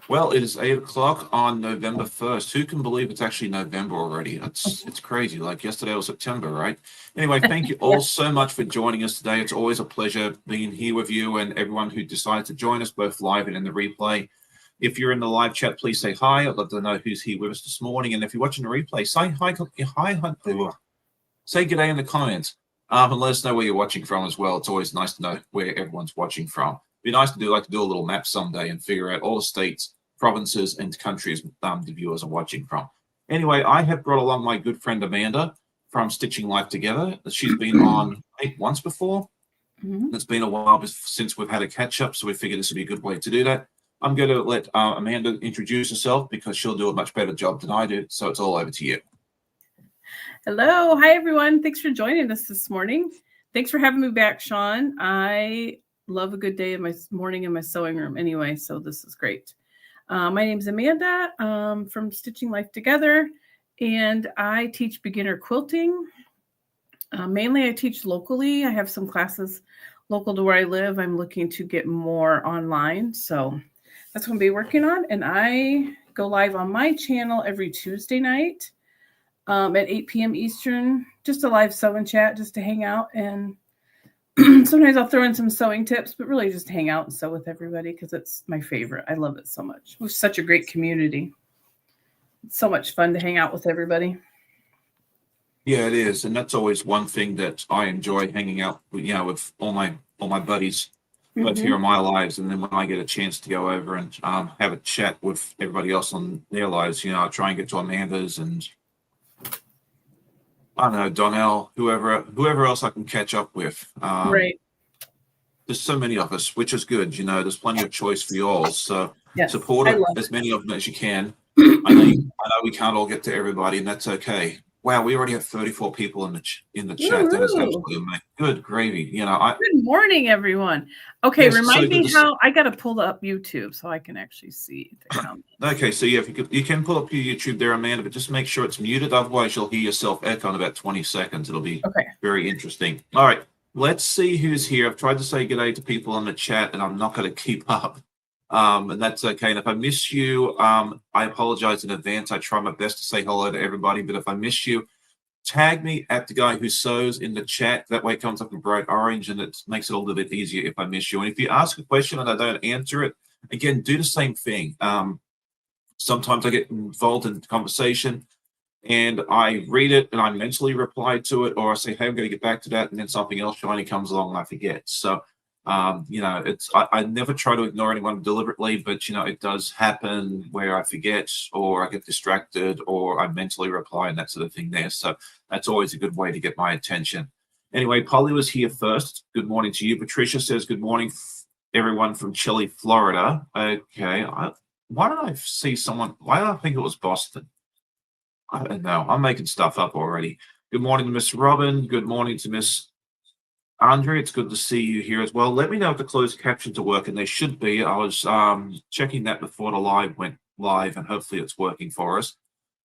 Well, it is 8 o'clock on November 1st. Who can believe it's actually November already? It's crazy. Like yesterday was September, right? Anyway, thank you Yeah. all so much for joining us today. It's always a pleasure being here with you and everyone who decided to join us, both live and in the replay. If you're in the live chat, please say hi. I'd love to know who's here with us this morning. And if you're watching the replay, say say good day in the comments. And let us know where you're watching from as well. It's always nice to know where everyone's watching from. It'd be nice to do a little map someday and figure out all the states, provinces, and countries the viewers are watching from. Anyway, I have brought along my good friend Amanda from Stitching Life Together. She's been on once before. Mhm. It's been a while since we've had a catch up, so we figured this would be a good way to do that. I'm going to let Amanda introduce herself because she'll do a much better job than I do. So it's all over to you. Hello. Hi, everyone. Thanks for joining us this morning. Thanks for having me back, Sean. I love a good day in my morning in my sewing room anyway, so this is great. My name is Amanda from Stitching Life Together, and I teach beginner quilting. Mainly, I teach locally. I have some classes local to where I live. I'm looking to get more online, so that's what I'm going to be working on. And I go live on my channel every Tuesday night at 8 p.m. Eastern, just a live sew and chat, just to hang out. And sometimes I'll throw in some sewing tips, but really just hang out and sew with everybody because it's my favorite. I love it so much. We're such a great community. It's so much fun to hang out with everybody. Yeah, it is, and that's always one thing that I enjoy hanging out, with all my buddies, both here in my lives, and then when I get a chance to go over and have a chat with everybody else on their lives, I try and get to Amanda's and I don't know Donnell, whoever else I can catch up with. Right. There's so many of us, which is good. There's plenty of choice for you all, so Yes. support I it, love as many of them as you can. it. I know we can't all get to everybody, and that's okay. Wow, we already have 34 people in the chat. That is Woohoo. absolutely amazing. Good gravy. Good morning, everyone. Okay, Yes, so remind good me to how I got to pull up YouTube so I can actually see the comments. Okay, so yeah, if you can pull up your YouTube there, Amanda, but just make sure it's muted. Otherwise, you'll hear yourself echo in about 20 seconds. It'll be Okay. very interesting. All right, let's see who's here. I've tried to say good day to people in the chat, and I'm not going to keep up. And that's okay. And if I miss you, I apologize in advance. I try my best to say hello to everybody, but if I miss you, tag me at the guy who sews in the chat. That way it comes up in bright orange, and it makes it a little bit easier if I miss you. And if you ask a question and I don't answer it, again, do the same thing. Sometimes I get involved in conversation and I read it and I mentally reply to it, or I say, hey, I'm going to get back to that. And then something else shiny comes along and I forget. So, I never try to ignore anyone deliberately, but, it does happen where I forget or I get distracted or I mentally reply and that sort of thing there. So that's always a good way to get my attention. Anyway, Polly was here first. Good morning to you. Patricia says, good morning, everyone from Chile, Florida. Okay. Why did I see someone? Why did I think it was Boston? I don't know. I'm making stuff up already. Good morning to Miss Robin. Good morning to Miss Andre. It's good to see you here as well. Let me know if the closed captions are working. They should be. I was checking that before the live went live, and hopefully it's working for us.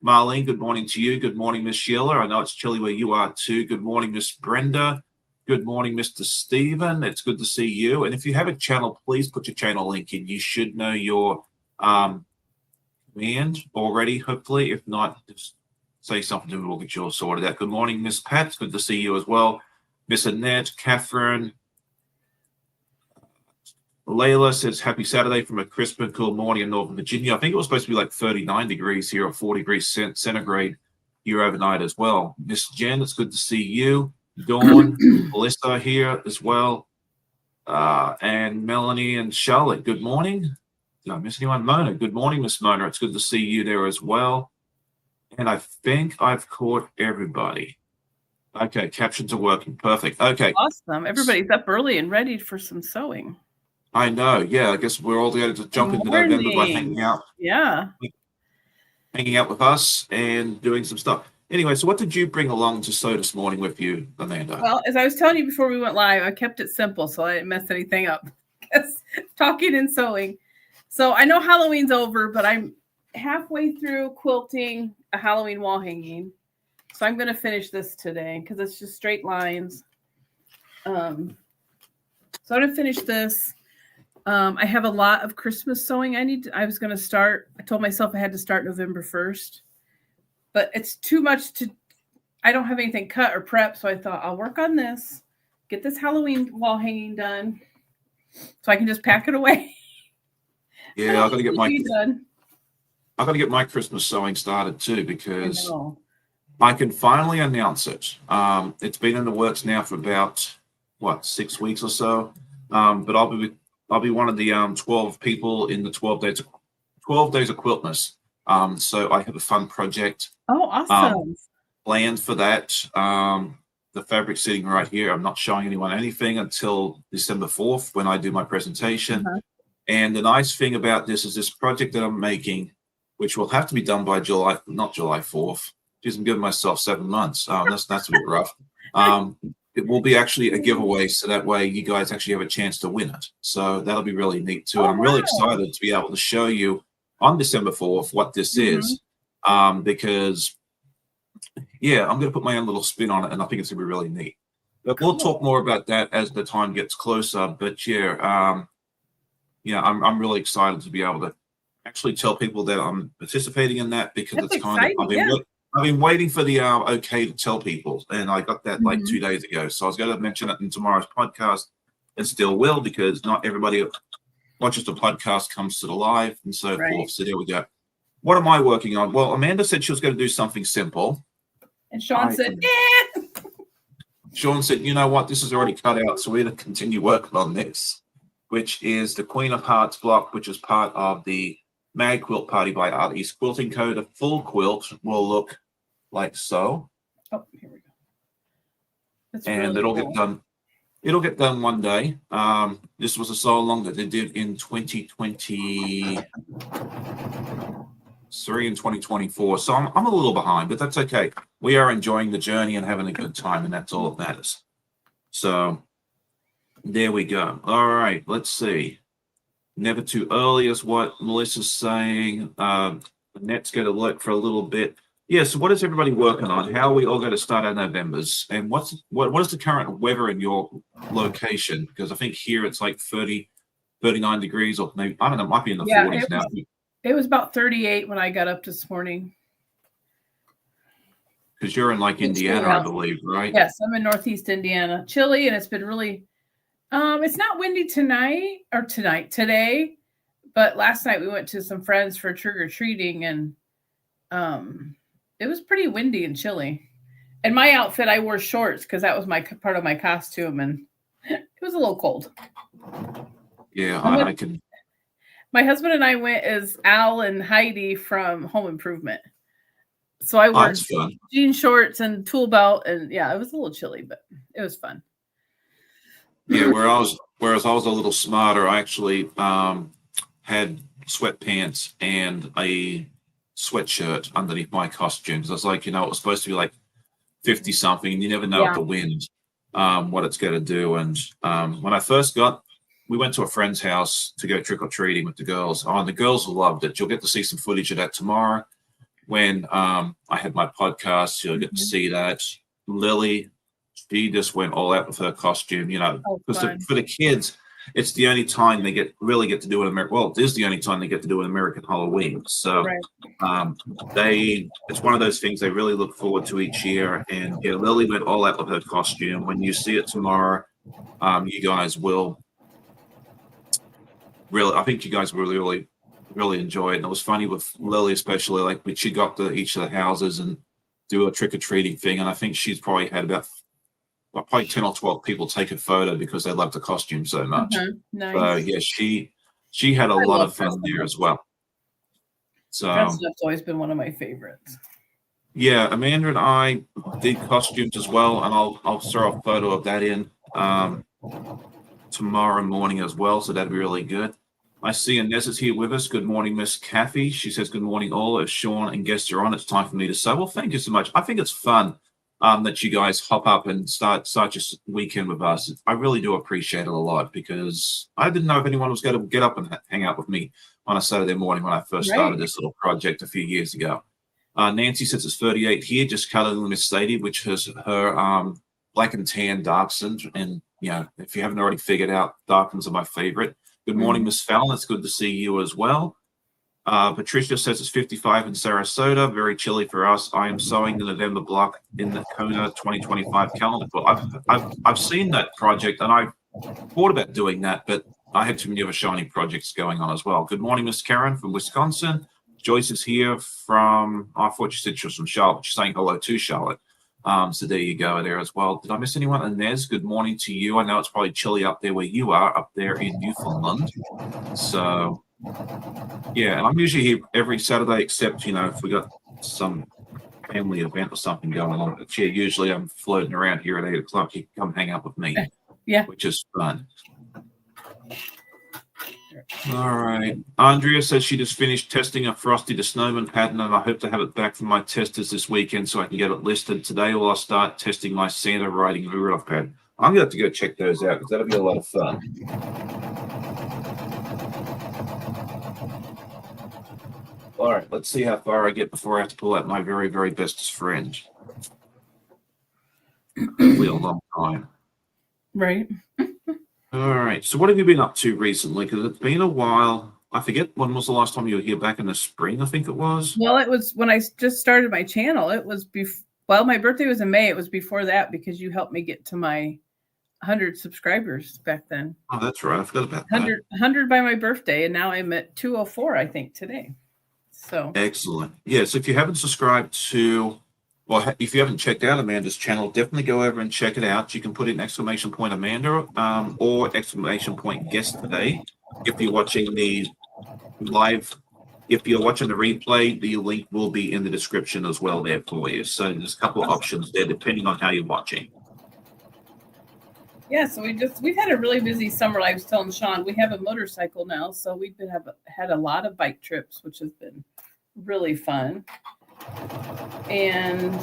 Marlene, good morning to you. Good morning, Miss Sheila. I know it's chilly where you are too. Good morning, Miss Brenda. Good morning, Mr. Stephen. It's good to see you. And if you have a channel, please put your channel link in. You should know your command already, hopefully. If not, just say something to me. We'll get you all sorted out. Good morning, Miss Pat. It's good to see you as well. Miss Annette, Catherine. Layla says, happy Saturday from a crisp and cool morning in Northern Virginia. I think it was supposed to be like 39 degrees here or 40 degrees centigrade here overnight as well. Miss Jen, it's good to see you. Dawn, Melissa here as well. And Melanie and Charlotte, good morning. Did I miss anyone? Mona, good morning, Miss Mona. It's good to see you there as well. And I think I've caught everybody. Okay, captions are working. Perfect. Okay. Awesome. Everybody's up early and ready for some sewing. I know. Yeah, I guess we're all going to jump into November by hanging out. Yeah. Hanging out with us and doing some stuff. Anyway, so what did you bring along to sew this morning with you, Amanda? Well, as I was telling you before we went live, I kept it simple so I didn't mess anything up. Talking and sewing. So I know Halloween's over, but I'm halfway through quilting a Halloween wall hanging. So I'm going to finish this today because it's just straight lines. So I'm going to finish this. I have a lot of Christmas sewing. I was going to start. I told myself I had to start November 1st, but it's too much I don't have anything cut or prep. So I thought I'll work on this, get this Halloween wall hanging done so I can just pack it away. Yeah, I've got to get my Christmas sewing started too, because I can finally announce it. It's been in the works now for about 6 weeks or so. But I'll be one of the 12 people in the 12 days of Quiltmas. So I have a fun project. Oh, awesome. Planned for that. The fabric sitting right here. I'm not showing anyone anything until December 4th when I do my presentation. And the nice thing about this is this project that I'm making, which will have to be done by not July 4th. Geez, I'm giving myself 7 months. That's a bit rough. It will be actually a giveaway, so that way you guys actually have a chance to win it. So that'll be really neat too. I'm really excited to be able to show you on December 4th what this is, because I'm going to put my own little spin on it, and I think it's going to be really neat. But we'll talk more about that as the time gets closer. But I'm really excited to be able to actually tell people that I'm participating in that, because That's it's kind of I've been waiting for the okay to tell people, and I got that like 2 days ago. So I was going to mention it in tomorrow's podcast, and still will, because not everybody watches the podcast comes to the live and so forth. So there we go. What am I working on? Well, Amanda said she was going to do something simple. And Sean said, Sean said, you know what? This is already cut out, so we're going to continue working on this, which is the Queen of Hearts block, which is part of the Mag Quilt Party by Art East Quilting Co. The full quilt will look like so. Oh, here we go. That's and really it'll cool. get done. It'll get done one day. This was a sew along that they did in 2023 and 2024. So I'm a little behind, but that's okay. We are enjoying the journey and having a good time, and that's all that matters. So there we go. All right, let's see. Never too early is what Melissa's saying. Annette's going to look for a little bit. Yeah, so what is everybody working on? How are we all going to start our Novembers? And what is the current weather in your location? Because I think here it's like 30, 39 degrees, or maybe, I don't know, it might be in the 40s now. It was about 38 when I got up this morning. Because you're in like Indiana, I believe, right? Yes, I'm in Northeast Indiana. Chilly, and it's been really, it's not windy today, but last night we went to some friends for trick-or-treating, and it was pretty windy and chilly. And my outfit, I wore shorts because that was part of my costume, and it was a little cold. Yeah, I can. My husband and I went as Al and Heidi from Home Improvement. So I wore jean shorts and tool belt, and yeah, it was a little chilly, but it was fun. Yeah, whereas I was a little smarter, I actually had sweatpants and a sweatshirt underneath my costume, because I was like, it was supposed to be like 50 something, and you never know with the wind what it's going to do. And when I first we went to a friend's house to go trick-or-treating with the girls. Oh, and the girls loved it. You'll get to see some footage of that tomorrow when I had my podcast. You'll get to see that. Lily, she just went all out with her costume, because for the kids, it's the only time they really get to do it. Well, it is the only time they get to do an American Halloween. So it's one of those things they really look forward to each year. And yeah, Lily went all out with her costume. When you see it tomorrow, you guys will I think you guys will really, really enjoy it. And it was funny with Lily, especially, like when she got to each of the houses and do a trick-or-treating thing. And I think she's probably had about probably 10 or 12 people take a photo because they love the costume so much. Nice. So yeah, she had a lot of fun there as well. So that stuff's always been one of my favorites. Yeah, Amanda and I did costumes as well, and I'll throw a photo of that in tomorrow morning as well. So that'd be really good. I see Inez is here with us. Good morning, Miss Kathy. She says, good morning, all. If Sean and guests are on, it's time for me to say, well, thank you so much. I think it's fun that you guys hop up and start your weekend with us. I really do appreciate it a lot, because I didn't know if anyone was going to get up and hang out with me on a Saturday morning when I first started this little project a few years ago. Nancy says it's 38 here, just colored in Miss Sadie, which is her black and tan darkens. And if you haven't already figured out, darkens are my favorite. Good morning, Miss Fallon. It's good to see you as well. Patricia says it's 55 in Sarasota. Very chilly for us. I am sewing the November block in the Kona 2025 calendar. Well, I've seen that project and I've thought about doing that, but I had some newer shiny projects going on as well. Good morning, Miss Karen from Wisconsin. Joyce is here from, I thought you said she was from Charlotte. She's saying hello to Charlotte. So there you go there as well. Did I miss anyone? Inez, good morning to you. I know it's probably chilly up there where you are, up there in Newfoundland. So yeah, and I'm usually here every Saturday, except, if we got some family event or something going on. But yeah, usually I'm floating around here at 8 o'clock. You can come hang out with me. Yeah. Which is fun. All right. Andrea says she just finished testing a Frosty the Snowman pattern, and I hope to have it back from my testers this weekend so I can get it listed. Today, will I start testing my Santa riding Rudolph pattern? I'm going to have to go check those out because that'll be a lot of fun. All right, let's see how far I get before I have to pull out my very, very bestest friend. Hopefully a long time. Right. All right. So what have you been up to recently? Because it's been a while. I forget, when was the last time you were here? Back in the spring, I think it was. Well, it was when I just started my channel. It was well, my birthday was in May. It was before that because you helped me get to my 100 subscribers back then. Oh, that's right. I forgot about that. 100 by my birthday, and now I'm at 204, I think, today. So excellent. Yes, if you haven't subscribed to, well, if you haven't checked out Amanda's channel, definitely go over and check it out. You can put in !Amanda or !guest today. If you're watching the live, if you're watching the replay, the link will be in the description as well there for you. So there's a couple of options there depending on how you're watching. Yeah, so we've had a really busy summer. I was telling Sean, we have a motorcycle now, so we've had a lot of bike trips, which has been really fun. And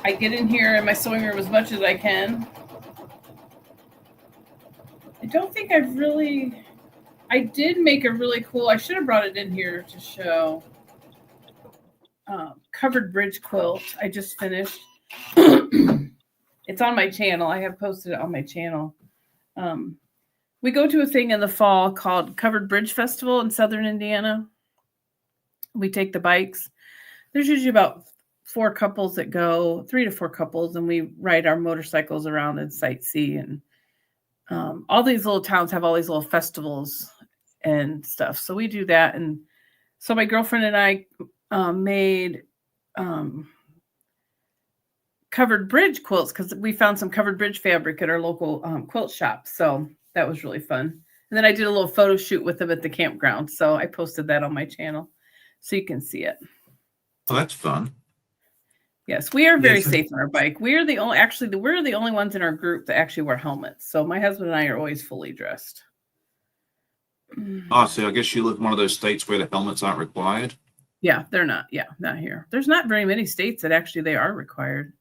I get in here in my sewing room as much as I can. I don't think I did make a really cool, I should have brought it in here to show, covered bridge quilt I just finished. It's on my channel. I have posted it on my channel. We go to a thing in the fall called Covered Bridge Festival in Southern Indiana. We take the bikes. There's usually about 4 couples that go, 3 to 4 couples, and we ride our motorcycles around and sightsee. And all these little towns have all these little festivals and stuff. So we do that. And so my girlfriend and I made covered bridge quilts because we found some covered bridge fabric at our local quilt shop. So that was really fun. And then I did a little photo shoot with them at the campground. So I posted that on my channel so you can see it. Oh, that's fun. Yes, we are very safe on our bike. We're the only ones in our group that actually wear helmets. So my husband and I are always fully dressed. Oh, so I guess you live in one of those states where the helmets aren't required? Yeah, they're not. Yeah, not here. There's not very many states that actually they are required.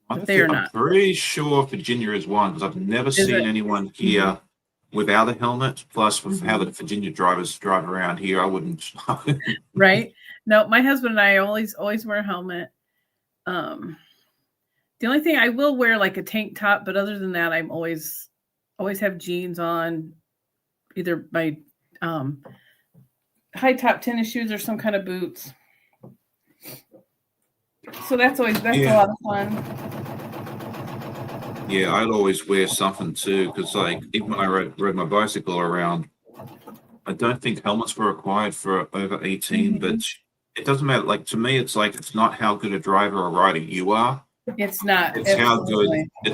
I'm pretty sure Virginia is one because I've never seen anyone here without a helmet. Plus, with how the Virginia drivers drive around here, I wouldn't. Right? No, my husband and I always wear a helmet. The only thing I will wear like a tank top, but other than that, I'm always have jeans on, either my high top tennis shoes or some kind of boots. So that's a lot of fun. Yeah, I'd always wear something too, because like even when I rode my bicycle around, I don't think helmets were required for over 18, but it doesn't matter. Like to me, it's like it's not how good a driver or rider you are. It's not. It's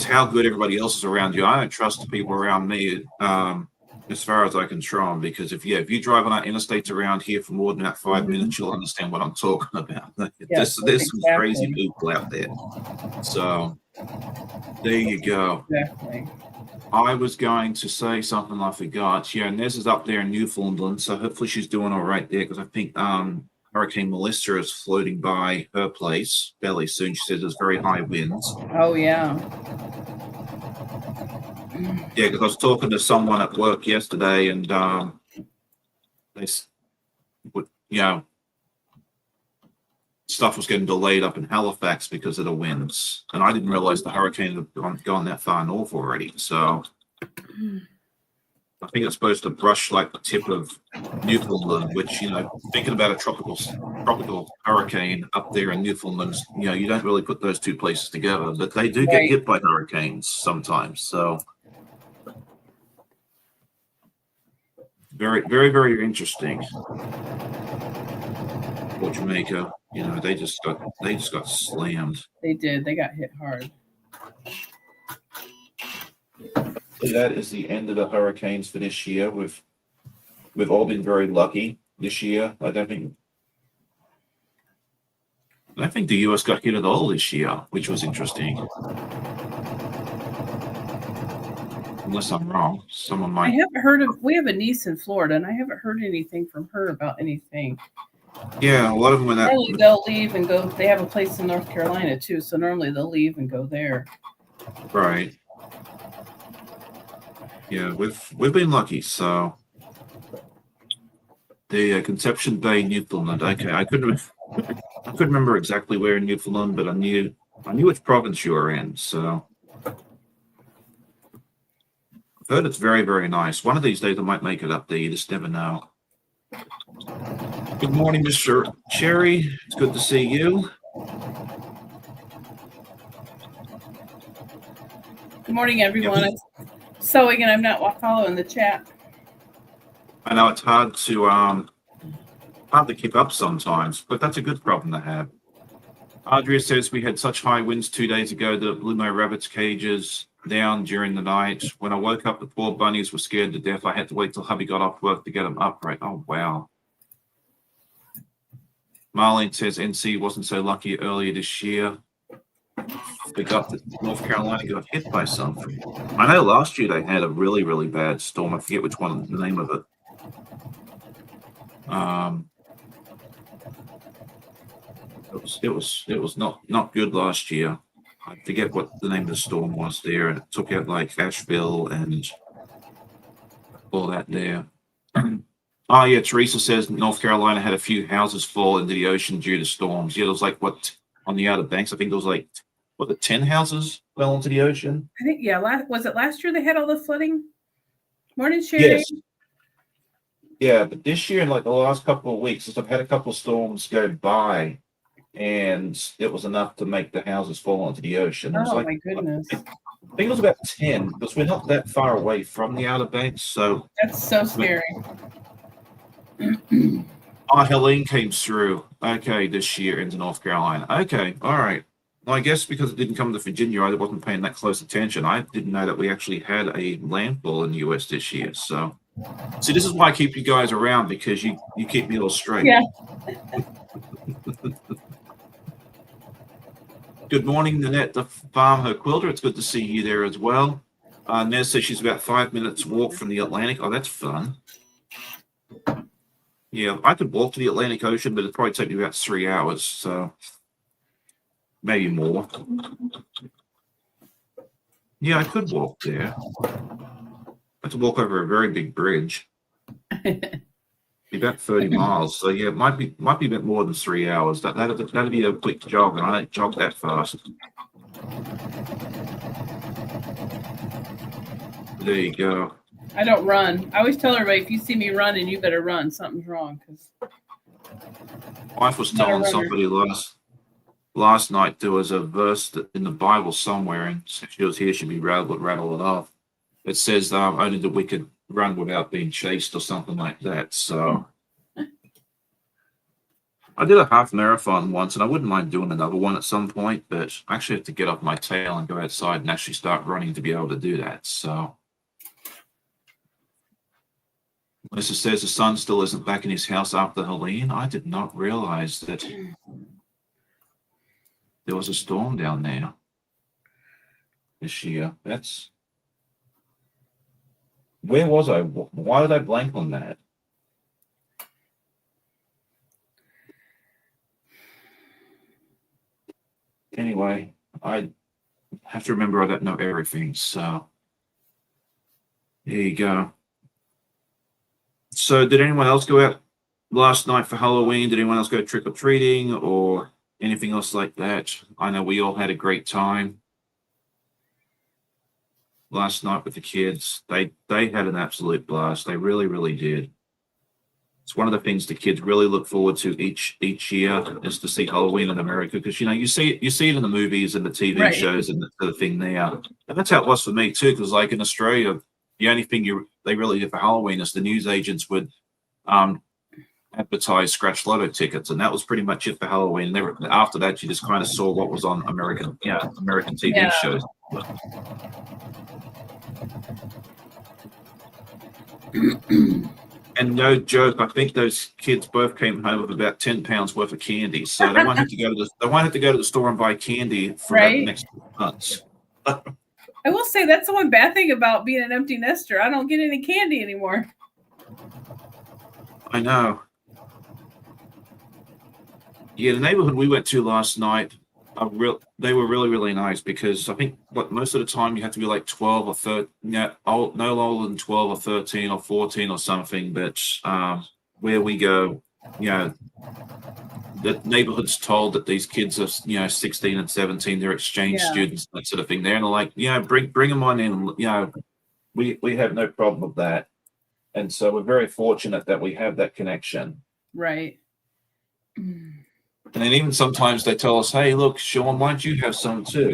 how good everybody else is around you. I don't trust the people around me as far as I can control them, because if you drive on our interstates around here for more than that 5 minutes, you'll understand what I'm talking about. There's some crazy people out there. So there you go. Exactly. I was going to say something I forgot. Yeah, Nez is up there in Newfoundland, so hopefully she's doing all right there, because I think Hurricane Melissa is floating by her place fairly soon. She says there's very high winds. Oh, yeah. Yeah, because I was talking to someone at work yesterday, and they, stuff was getting delayed up in Halifax because of the winds, and I didn't realize the hurricane had gone that far north already. So, I think it's supposed to brush like the tip of Newfoundland, which, thinking about a tropical hurricane up there in Newfoundland, you don't really put those two places together, but they do get Right. hit by hurricanes sometimes. So very, very, very interesting. For Jamaica, they just got slammed. They did. They got hit hard. That is the end of the hurricanes for this year. We've all been very lucky this year. I don't think the US got hit at all this year, which was interesting. Unless I'm wrong, someone I might. haven't heard of. We have a niece in Florida, and I haven't heard anything from her about anything. Yeah, a lot of them when that. Normally they'll leave and go. They have a place in North Carolina too, so normally they'll leave and go there. Right. Yeah, we've been lucky. So the Conception Bay, Newfoundland. Okay, I couldn't remember exactly where in Newfoundland, but I knew which province you were in. So I've heard it's very, very nice. One of these days I might make it up there. You just never know. Good morning, Mr. Cherry. It's good to see you. Good morning, everyone. I'm sewing and I'm not following the chat. I know it's hard to keep up sometimes, but that's a good problem to have. Adria says we had such high winds 2 days ago that it blew my rabbits' cages down during the night. When I woke up, the poor bunnies were scared to death. I had to wait till hubby got off work to get them upright. Oh, wow. Marlene says NC wasn't so lucky earlier this year. Forgot that North Carolina got hit by something. I know last year they had a really, really bad storm. I forget which one, the name of it. It was not good last year. I forget what the name of the storm was there. It took out like Asheville and all that there. Oh yeah, Teresa says North Carolina had a few houses fall into the ocean due to storms. Yeah, it was like what on the Outer Banks. I think there was like the 10 houses fell into the ocean. I think was it last year they had all the flooding? Morning, Sherry. Yes. Yeah, but this year in like the last couple of weeks, I've had a couple of storms go by, and it was enough to make the houses fall into the ocean. Oh my goodness! I think it was about 10 because we're not that far away from the Outer Banks, so that's so scary. Helene came through. Okay, this year into North Carolina. Okay, all right. Well, I guess because it didn't come to Virginia, I wasn't paying that close attention. I didn't know that we actually had a landfall in the U.S. this year. So, see, this is why I keep you guys around, because you keep me all straight. Yeah. Good morning, Nanette, the farm, her quilter. It's good to see you there as well. Nez says she's about 5 minutes walk from the Atlantic. Oh, that's fun. Yeah, I could walk to the Atlantic Ocean, but it'd probably take me about 3 hours. So maybe more. Yeah, I could walk there. I have to walk over a very big bridge. About 30 miles. So yeah, it might be a bit more than 3 hours. That'd be a quick jog, and I don't jog that fast. There you go. I don't run. I always tell everybody, if you see me running, you better run. Something's wrong. Wife was telling somebody last night there was a verse in the Bible somewhere, and if she was here, she'd be rattle it off. It says only the wicked run without being chased, or something like that. So I did a half marathon once, and I wouldn't mind doing another one at some point, but I actually have to get off my tail and go outside and actually start running to be able to do that. So Melissa says the son still isn't back in his house after Helene. I did not realize that there was a storm down there this year. Where was I? Why did I blank on that? Anyway, I have to remember I don't know everything. So there you go. So did anyone else go out last night for Halloween? Did anyone else go trick-or-treating or anything else like that? I know we all had a great time. last night with the kids. They had an absolute blast. They really, really did. It's one of the things the kids really look forward to each year is to see Halloween in America, because you see it in the movies and the TV Right. shows and the thing there, and that's how it was for me too. Because like in Australia, the only thing they really did for Halloween is the news agents would advertise scratch lotto tickets, and that was pretty much it for Halloween. After that, you just kind of saw what was on American TV shows. And no joke, I think those kids both came home with about 10 pounds worth of candy, so they won't have to go to the store and buy candy for the next 2 months. I will say that's the one bad thing about being an empty nester. I don't get any candy anymore. I know. Yeah, the neighborhood we went to last night, they were really, really nice, because I think most of the time you have to be like 12 or 13, no older than 12 or 13 or 14 or something. But where we go, the neighborhood's told that these kids are 16 and 17, they're exchange students, that sort of thing. They're like, bring them on in. We have no problem with that, and so we're very fortunate that we have that connection. Right. And then even sometimes they tell us, "Hey, look, Sean, why don't you have some too?"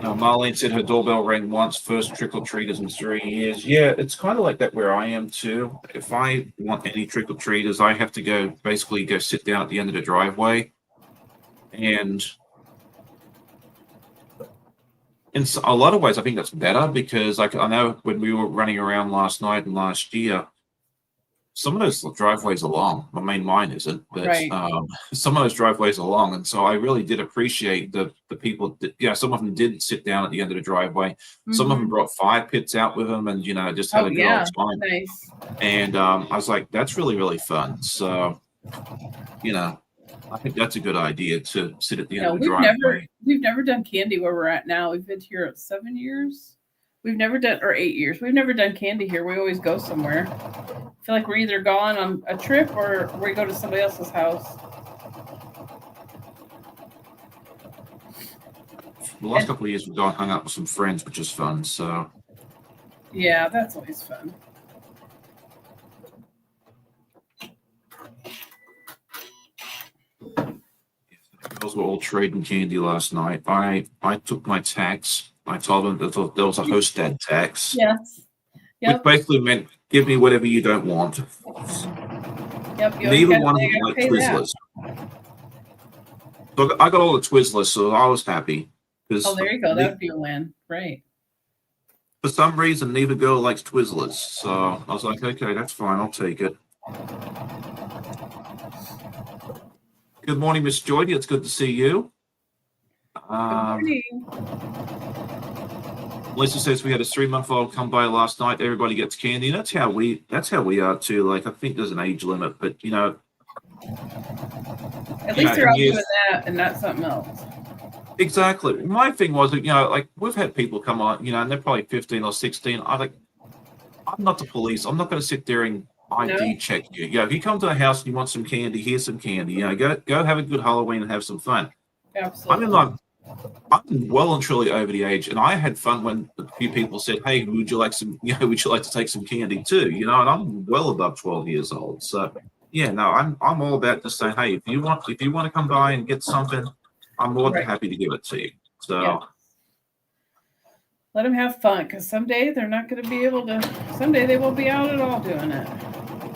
Marlene said her doorbell rang once, first trick-or-treaters in 3 years. Yeah, it's kind of like that where I am too. If I want any trick-or-treaters, I have to basically go sit down at the end of the driveway. And in a lot of ways, I think that's better, because I know when we were running around last night and last year, some of those driveways are long. I mean, mine isn't, but some of those driveways are long, and so I really did appreciate the people that, some of them did sit down at the end of the driveway. Mm-hmm. Some of them brought fire pits out with them, and just had a good old time. Nice. And I was like, that's really, really fun. So, I think that's a good idea to sit at the end of the driveway. We've never done candy where we're at now. We've been here 7 years. We've never done, or 8 years. We've never done candy here. We always go somewhere. I feel like we're either gone on a trip or we go to somebody else's house. The last couple of years, we've gone hung out with some friends, which is fun. So, yeah, that's always fun. Girls were all trading candy last night. I took my tax. I told them that there was a Hostad tax. Yes. Which basically meant give me whatever you don't want. Yep. Neither one of them like Twizzlers. So I got all the Twizzlers, so I was happy. Oh, there you go. That would be a win. Right. For some reason, neither girl likes Twizzlers. So I was like, okay, that's fine. I'll take it. Good morning, Miss Joy. It's good to see you. Good morning. Lisa says we had a 3-month-old come by last night. Everybody gets candy. That's how we are too. Like, I think there's an age limit, but at least they're out doing that and not something else. Exactly. My thing was, like we've had people come on, and they're probably 15 or 16. I'm not the police. I'm not going to sit there and ID check you. If you come to the house and you want some candy, here's some candy. Go have a good Halloween and have some fun. Absolutely. I'm well and truly over the age, and I had fun when a few people said, "Hey, would you like some? Would you like to take some candy too?" And I'm well above 12 years old, so I'm all about just saying, "Hey, if you want to come by and get something, I'm more than happy to give it to you." So let them have fun, because someday they're not going to be able to. Someday they won't be out at all doing it.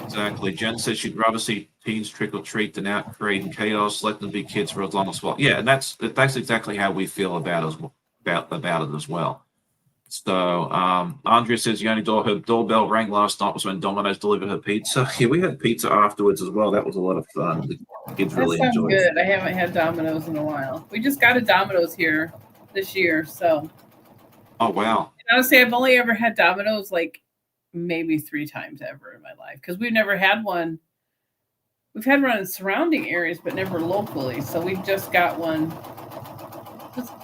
Exactly. Jen says she'd rather see teens trick or treat than out creating chaos. Let them be kids for as long as possible. Yeah, and that's exactly how we feel about it as well. So Andrea says the only her doorbell rang last night was when Domino's delivered her pizza. Yeah, we had pizza afterwards as well. That was a lot of fun. The kids really enjoyed it. I haven't had Domino's in a while. We just got a Domino's here this year, so. Oh wow! And honestly, I've only ever had Domino's like maybe 3 times ever in my life, because we've never had one. We've had one in surrounding areas, but never locally. So we just got one.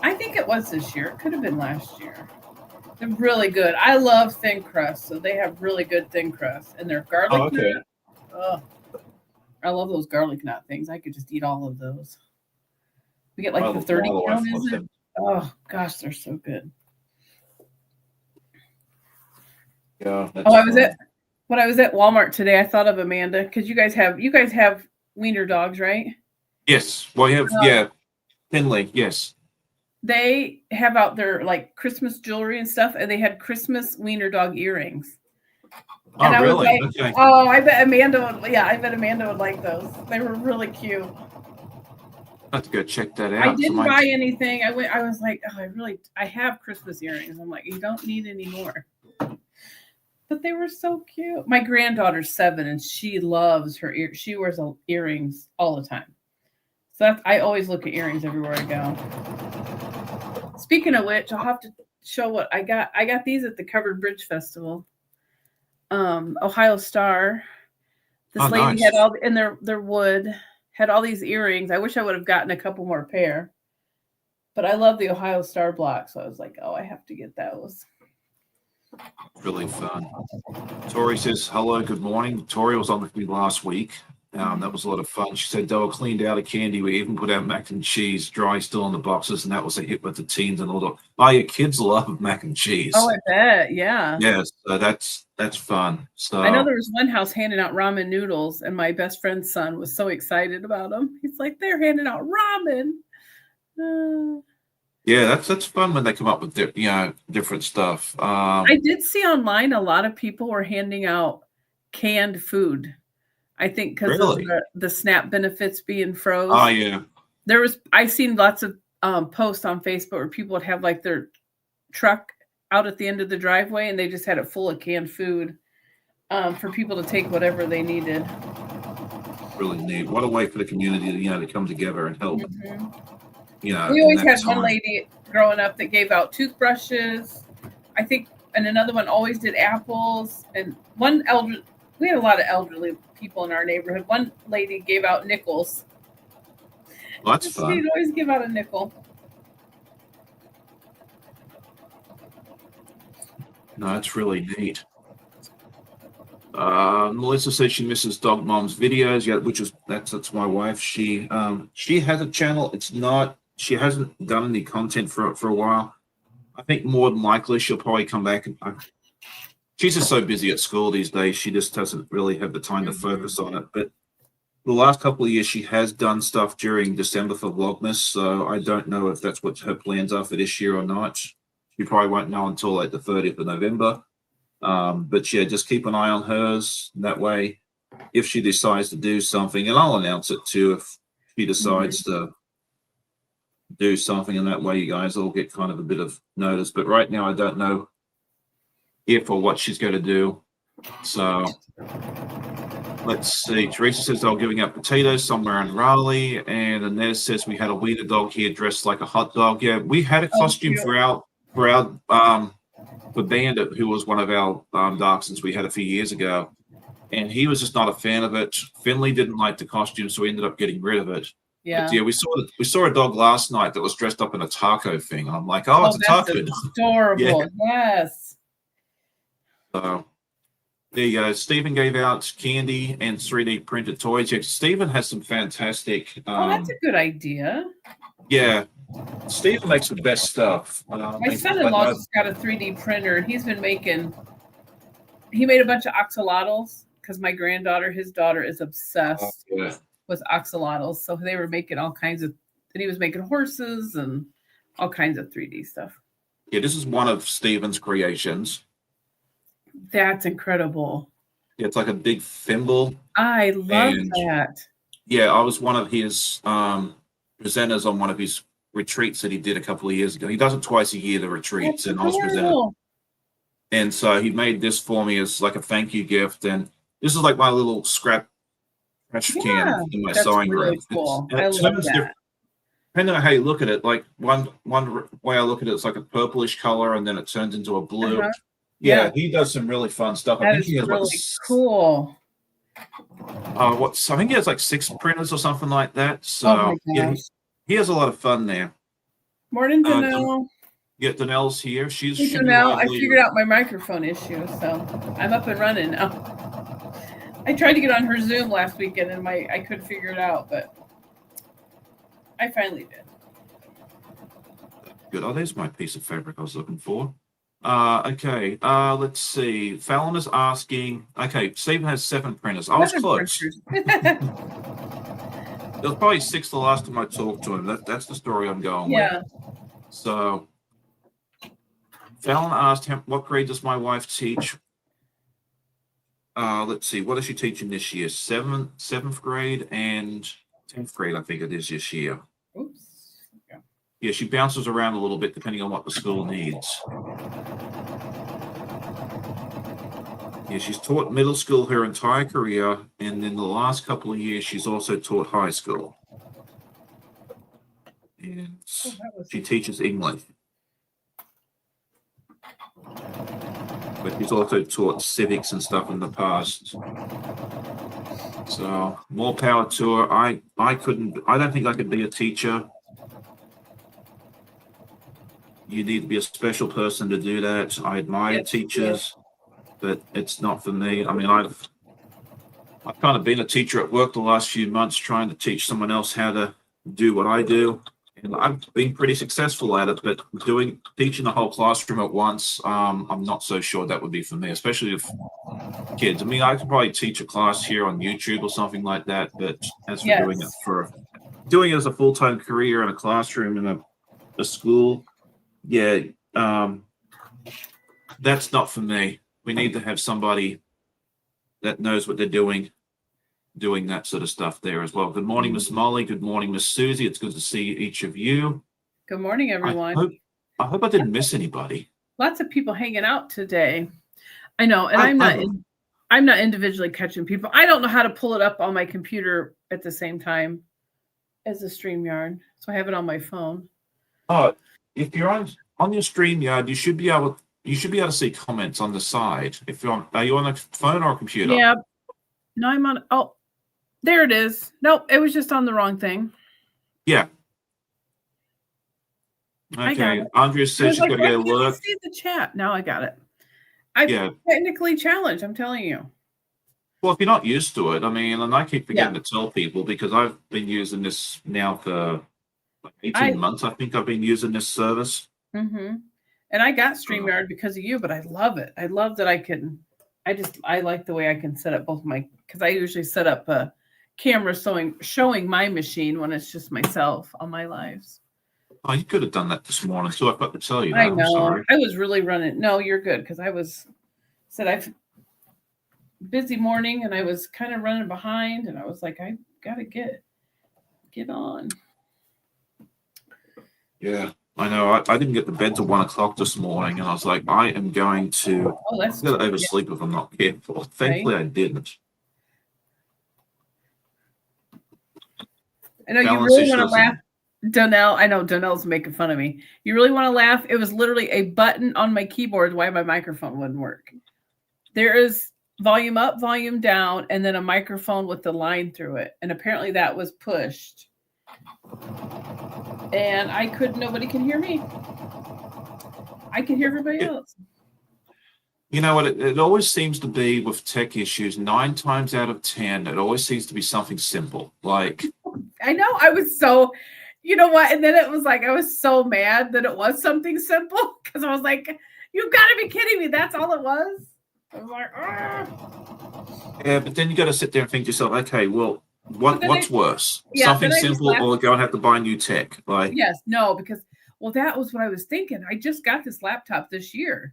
I think it was this year. It could have been last year. They're really good. I love thin crust, so they have really good thin crust, and they're garlic nut. Oh, I love those garlic nut things. I could just eat all of those. We get like Oh, the 30 my wife count, loves is it? them. Oh gosh, they're so good. Yeah, that's Oh, I was fun. at when I was at Walmart today, I thought of Amanda because you guys have wiener dogs, right? Yes. Well, you have, yeah, Finley. Yes. They have out their like Christmas jewelry and stuff, and they had Christmas wiener dog earrings. And Oh, I was really? like, Okay. oh, I bet Amanda would like those. They were really cute. I have to go check that I out. So didn't my, buy anything. I was like, oh, I have Christmas earrings. I'm like, you don't need any more. But they were so cute. My granddaughter's 7 and she loves her she wears earrings all the time. So I always look at earrings everywhere I go. Speaking of which, I'll have to show what I got. I got these at the Covered Bridge Festival. Ohio Star. This oh, lady had nice. all in their wood, had all these earrings. I wish I would have gotten a couple more pair. But I love the Ohio Star block, so I was like, oh, I have to get those. Really fun. Tori says, hello, good morning. Tori was on with me last week. That was a lot of fun. She said they were cleaned out of candy. We even put out mac and cheese, dry still in the boxes, and that was a hit with the teens and all the. Oh, your kids love mac and cheese. Oh, I bet, yeah. Yes, so that's fun. So I know there was one house handing out ramen noodles, and my best friend's son was so excited about them. He's like, they're handing out ramen. yeah, that's fun when they come up with different stuff. I did see online a lot of people were handing out canned food. I think because of Really? the SNAP benefits being froze. Oh yeah. I've seen lots of posts on Facebook where people would have like their truck out at the end of the driveway and they just had it full of canned food for people to take whatever they needed. Really neat. What a way for the community to come together and help. Mm-hmm. We We always had one lady growing up that gave out toothbrushes, I think, and another one always did apples. And we had a lot of elderly people in our neighborhood. One lady gave out nickels. Well, that's fun. She'd always give out a nickel. No, that's really neat. Melissa says she misses Dog Mom's videos. Yeah, that's my wife. She has a channel. She hasn't done any content for a while. I think more than likely she'll probably come back. And she's just so busy at school these days. She just doesn't really have the time to focus on it. But the last couple of years, she has done stuff during December for Vlogmas. So I don't know if that's what her plans are for this year or not. She probably won't know until like the 30th of November. But yeah, just keep an eye on hers. That way, if she decides to do something, and I'll announce it too if she decides to do something, and that way you guys all get kind of a bit of notice. But right now, I don't know if or what she's going to do. So let's see. Teresa says they're giving out potatoes somewhere in Raleigh, and Inez says we had a wiener dog here dressed like a hot dog. Yeah, we had a costume for Bandit, who was one of our dachshunds we had a few years ago, and he was just not a fan of it. Finley didn't like the costume, so we ended up getting rid of it. Yeah. But yeah, we saw a dog last night that was dressed up in a taco thing. I'm like, oh, it's a taco dog. Adorable. Yeah. Yes. So there you go. Stephen gave out candy and 3D printed toys. Yeah, Stephen has some fantastic. That's a good idea. Yeah, Stephen makes the best stuff. My son-in-law just got a 3D printer. He made a bunch of axolotls because my granddaughter, his daughter, is obsessed with axolotls. So they were making all kinds of, and he was making horses and all kinds of 3D stuff. Yeah, this is one of Stephen's creations. That's incredible. Yeah, it's like a big thimble. I love that. Yeah, I was one of his presenters on one of his retreats that he did a couple of years ago. He does it twice a year, the retreats, and I was presented. And so he made this for me as like a thank you gift. And this is like my little scrap trash can in my sewing room. Cool. I love that. Depending on how you look at it, like one way I look at it, it's like a purplish color, and then it turns into a blue. Yeah, he does some really fun stuff. I think he has really cool. I think he has like 6 printers or something like that. So yeah, he has a lot of fun there. Morning, Danelle. Yeah, Danelle's here. She's Danelle. I figured out my microphone issue, so I'm up and running now. I tried to get on her Zoom last weekend, and I couldn't figure it out, but I finally did. good. Oh, there's my piece of fabric I was looking for. Okay. Let's see. Fallon is asking. Okay, Stephen has 7 printers. I was close. It was probably 6 the last time I talked to him. That's the story I'm going Yeah. with. So, Fallon asked him, what grade does my wife teach? Let's see. What is she teaching this year? 7th grade and 10th grade, I think it is this year. Oops. Yeah, she bounces around a little bit depending on what the school needs. Yeah, she's taught middle school her entire career, and in the last couple of years, she's also taught high school. And she teaches English. But she's also taught civics and stuff in the past. So more power to her. I don't think I could be a teacher. You need to be a special person to do that. I admire teachers, but it's not for me. I mean, I've kind of been a teacher at work the last few months, trying to teach someone else how to do what I do. And I've been pretty successful at it, but teaching the whole classroom at once, I'm not so sure that would be for me, especially if kids. I mean, I could probably teach a class here on YouTube or something like that, but as for doing it as a full-time career in a classroom in a school, that's not for me. We need to have somebody that knows what they're doing that sort of stuff there as well. Good morning, Miss Molly. Good morning, Miss Susie. It's good to see each of you. Good morning, everyone. I hope I didn't miss anybody. Lots of people hanging out today. I know, and I'm not individually catching people. I don't know how to pull it up on my computer at the same time as the StreamYard, so I have it on my phone. If you're on your StreamYard, you should be able to see comments on the side. Are you on a phone or a computer? Yeah. No, I'm on. Oh, there it is. Nope, it was just on the wrong thing. Yeah. Okay. Andrea says she's going to get a look. See the chat. Now I got it. I'm technically challenged. I'm telling you. Well, if you're not used to it, I mean, and I keep forgetting to tell people because I've been using this now for 18 months. I think I've been using this service. Mm-hmm. And I got StreamYard because of you, but I love it. I love that I like the way I can set up because I usually set up a camera showing my machine when it's just myself on my lives. Oh, you could have done that this morning too. I forgot to tell you that. I know. I'm sorry. I was really running. No, you're good because I've busy morning and I was kind of running behind and I was like, I gotta get on. Yeah, I know. I didn't get to bed till 1 o'clock this morning, and I was like, I am going to oversleep if I'm not careful. Thankfully, I didn't. I know you really want to laugh, Donnell. I know Donnell's making fun of me. You really want to laugh? It was literally a button on my keyboard why my microphone wouldn't work. There is volume up, volume down, and then a microphone with the line through it. And apparently that was pushed. And nobody can hear me. I can hear everybody else. You know what? It always seems to be with tech issues, 9 times out of 10, it always seems to be something simple. Like, I know. I was so, you know what? And then it was like, I was so mad that it was something simple because I was like, you've got to be kidding me. That's all it was. I was like, ah. Yeah, but then you got to sit there and think to yourself, okay, well, what's worse? Something simple or go and have to buy new tech? Like, yes, no, because, that was what I was thinking. I just got this laptop this year.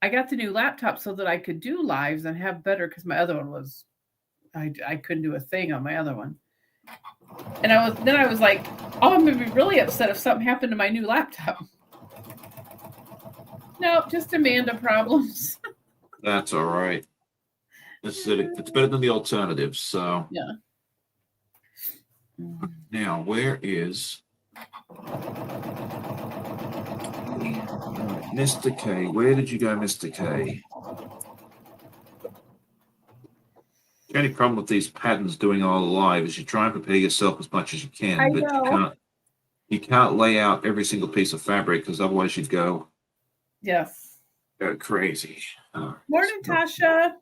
I got the new laptop so that I could do lives and have better because my other one was, I couldn't do a thing on my other one. And I was like, oh, I'm going to be really upset if something happened to my new laptop. No, just Amanda problems. That's all right. It's better than the alternatives. So yeah. Now, where is Mr. K? Where did you go, Mr. K? The only problem with these patterns doing all live is you try and prepare yourself as much as you can, but you can't lay out every single piece of fabric because otherwise you'd go crazy. Morning, Tasha.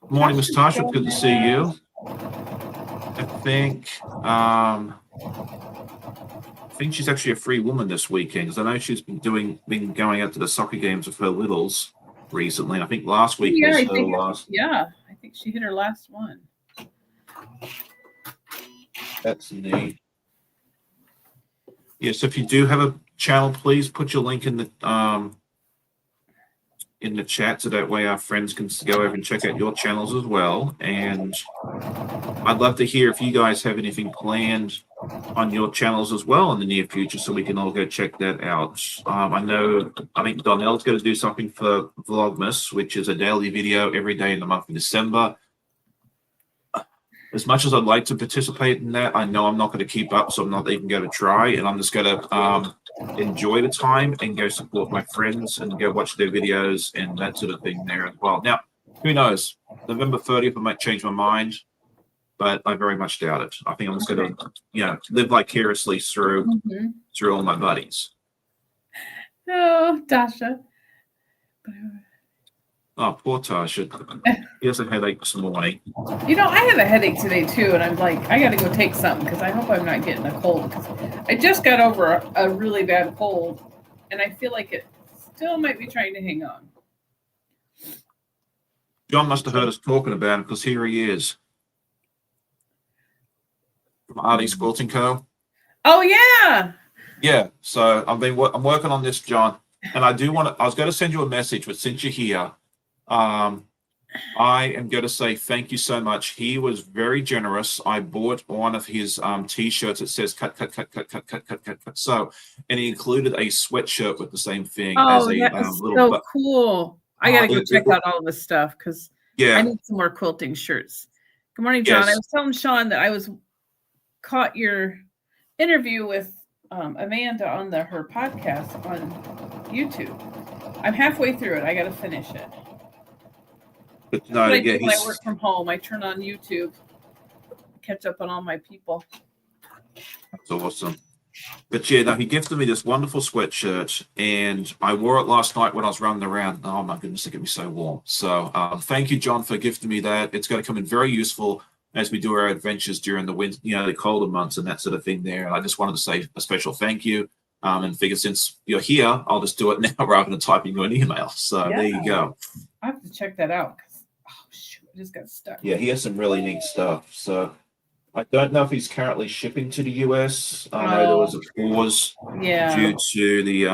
Morning, Miss Tasha. Good to see you. I think I think she's actually a free woman this weekend because I know she's been going out to the soccer games with her littles recently. I think last week Yeah, was I her think last. yeah, I think she hit her last one. That's neat. Yes, if you do have a channel, please put your link in the chat so that way our friends can go over and check out your channels as well. And I'd love to hear if you guys have anything planned on your channels as well in the near future so we can all go check that out. I think Donnell's going to do something for Vlogmas, which is a daily video every day in the month of December. As much as I'd like to participate in that, I know I'm not going to keep up, so I'm not even going to try, and I'm just going to enjoy the time and go support my friends and go watch their videos and that sort of thing there as well. Now, who knows? November 30th, I might change my mind, but I very much doubt it. I think I'm just going to, live vicariously through all my buddies. Oh, Tasha. Oh, poor Tasha. He has a headache this morning. I have a headache today too, and I'm like, I got to go take something because I hope I'm not getting a cold. Because I just got over a really bad cold, and I feel like it still might be trying to hang on. John must have heard us talking about him because here he is from Artie's Quilting Co. Oh yeah. Yeah. So I'm working on this, John, and I was going to send you a message, but since you're here, I am going to say thank you so much. He was very generous. I bought one of his T-shirts that says cut. So, and he included a sweatshirt with the same thing as a that's little. So cool. I got to go check out all this stuff because I need some more quilting shirts. Good morning, John. Yes. I was telling Sean that I caught your interview with Amanda on her podcast on YouTube. I'm halfway through it. I got to finish it. But no, when I work from home, I turn on YouTube, catch up on all my people. That's awesome. But yeah, no, he gifted me this wonderful sweatshirt, and I wore it last night when I was running around. Oh my goodness, it got me so warm. So thank you, John, for gifting me that. It's going to come in very useful as we do our adventures during the winter, the colder months and that sort of thing there. And I just wanted to say a special thank you. And figure since you're here, I'll just do it now rather than typing you an email. So there you go. I have to check that out. Oh shoot, I just got stuck. Yeah, he has some really neat stuff. So I don't know if he's currently shipping to the US. I know there was a pause due to the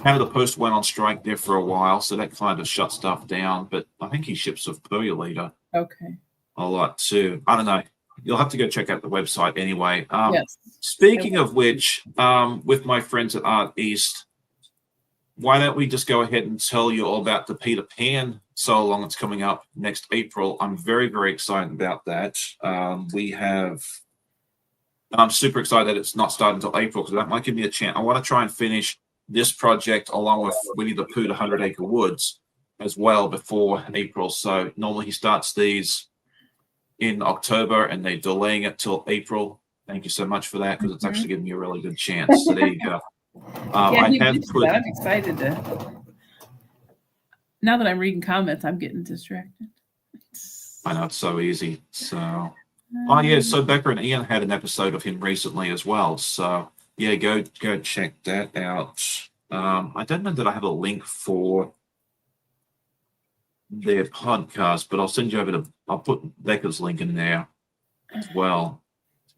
Canada Post went on strike there for a while, so that kind of shut stuff down. But I think he ships with Perulator. Okay. A lot too. I don't know. You'll have to go check out the website anyway. Yes. Speaking of which, with my friends at Art East, why don't we just go ahead and tell you all about the Peter Pan so long it's coming up next April. I'm very, very excited about that. I'm super excited that it's not starting until April because that might give me a chance. I want to try and finish this project along with Winnie the Pooh, the 100 Acre Woods as well before April. So normally he starts these in October and they're delaying it till April. Thank you so much for that because it's actually giving me a really good chance. So there you go. I'm excited to. Now that I'm reading comments, I'm getting distracted. I know it's so easy. So, so Becca and Ian had an episode of him recently as well. So yeah, go check that out. I don't know that I have a link for their podcast, but I'll send you over I'll put Becca's link in there as well.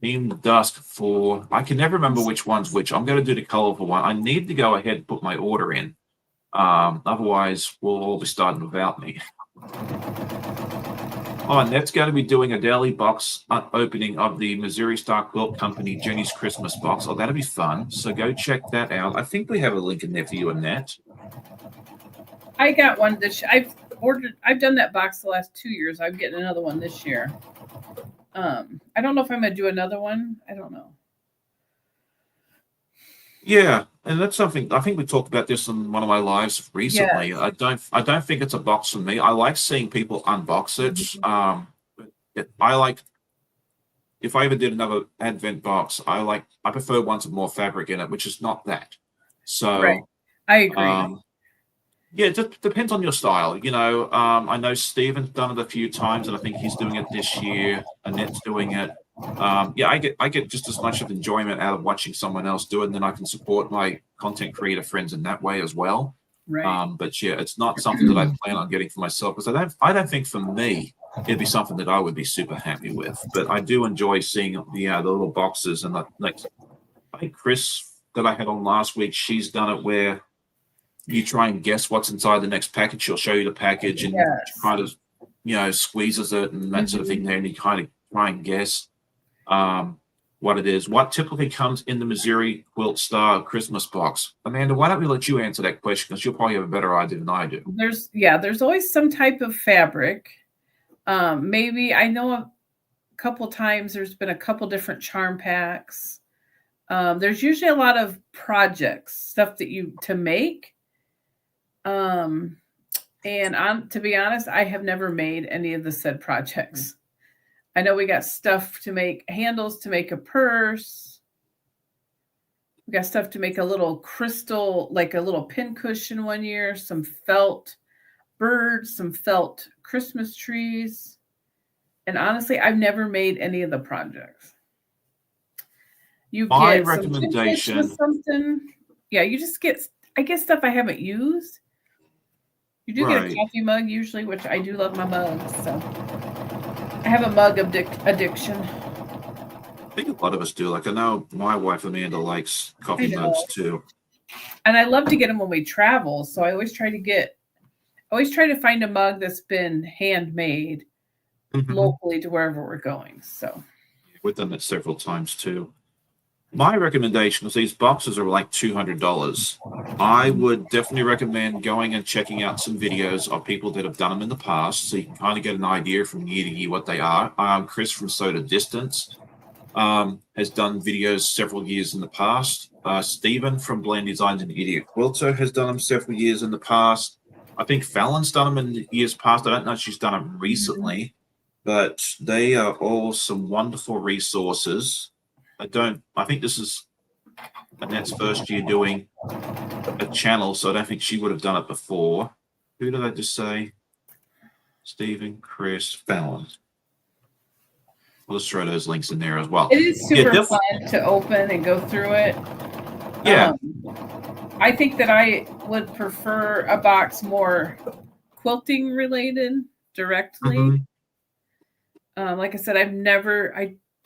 Team Dusk for, I can never remember which one's which. I'm going to do the colorful one. I need to go ahead and put my order in. Otherwise, we'll all be starting without me. Oh, and that's going to be doing a daily box opening of the Missouri Star Quilt Company Jenny's Christmas box. Oh, that'll be fun. So go check that out. I think we have a link in there for you, Annette. I got one that I've ordered. I've done that box the last 2 years. I'm getting another one this year. I don't know if I'm going to do another one. I don't know. Yeah, and that's something I think we talked about this on one of my lives recently. Yes. I don't think it's a box for me. I like seeing people unbox it. I like if I ever did another Advent box, I prefer ones with more fabric in it, which is not that. So right. I agree. Yeah, it just depends on your style. I know Stephen's done it a few times, and I think he's doing it this year. Annette's doing it. yeah, I get just as much of enjoyment out of watching someone else do it, and then I can support my content creator friends in that way as well. Right. But yeah, it's not something that I plan on getting for myself, because I don't think for me it'd be something that I would be super happy with. But I do enjoy seeing the little boxes, and like I think Chris that I had on last week, she's done it where you try and guess what's inside the next package. She'll show you the package and Yes. kind of, squeezes it and that sort of thing there, and you kind of try and guess what it is. What typically comes in the Missouri Quilt Star Christmas box? Amanda, why don't we let you answer that question, because you'll probably have a better idea than I do. There's always some type of fabric. Maybe I know a couple times there's been a couple different charm packs. There's usually a lot of projects, stuff that you to make. And to be honest, I have never made any of the said projects. I know we got stuff to make handles to make a purse. We got stuff to make a little crystal, like a little pin cushion one year, some felt birds, some felt Christmas trees. And honestly, I've never made any of the projects. You My get recommendation with something. Yeah, you just get, I guess, stuff I haven't used. You do get a coffee mug usually, which I do love my mugs. So I have a mug addiction. I think a lot of us do. Like I know my wife Amanda likes coffee mugs too. And I love to get them when we travel. So I always try to find a mug that's been handmade locally to wherever we're going. So we've done that several times too. My recommendation is these boxes are like $200. I would definitely recommend going and checking out some videos of people that have done them in the past, so you can kind of get an idea from year to year what they are. Chris from Soda Distance has done videos several years in the past. Stephen from Blend Designs and Idiot Quilter has done them several years in the past. I think Fallon's done them in the years past. I don't know if she's done them recently, but they are all some wonderful resources. I think this is Annette's first year doing a channel, so I don't think she would have done it before. Who did I just say? Stephen, Chris, Fallon. We'll just throw those links in there as well. It is super fun to open and go through it. Yeah. I think that I would prefer a box more quilting related directly. Like I said, I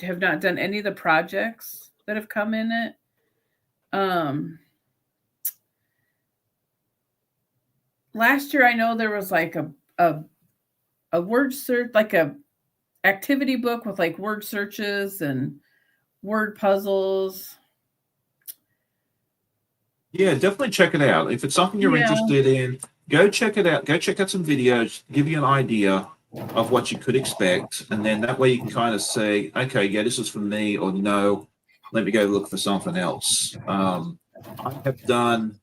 have not done any of the projects that have come in it. Last year, I know there was like a word search, like a activity book with like word searches and word puzzles. Yeah, definitely check it out. If it's something you're interested in, go check it out. Go check out some videos, give you an idea of what you could expect, and then that way you can kind of say, okay, yeah, this is for me, or no, let me go look for something else. I have done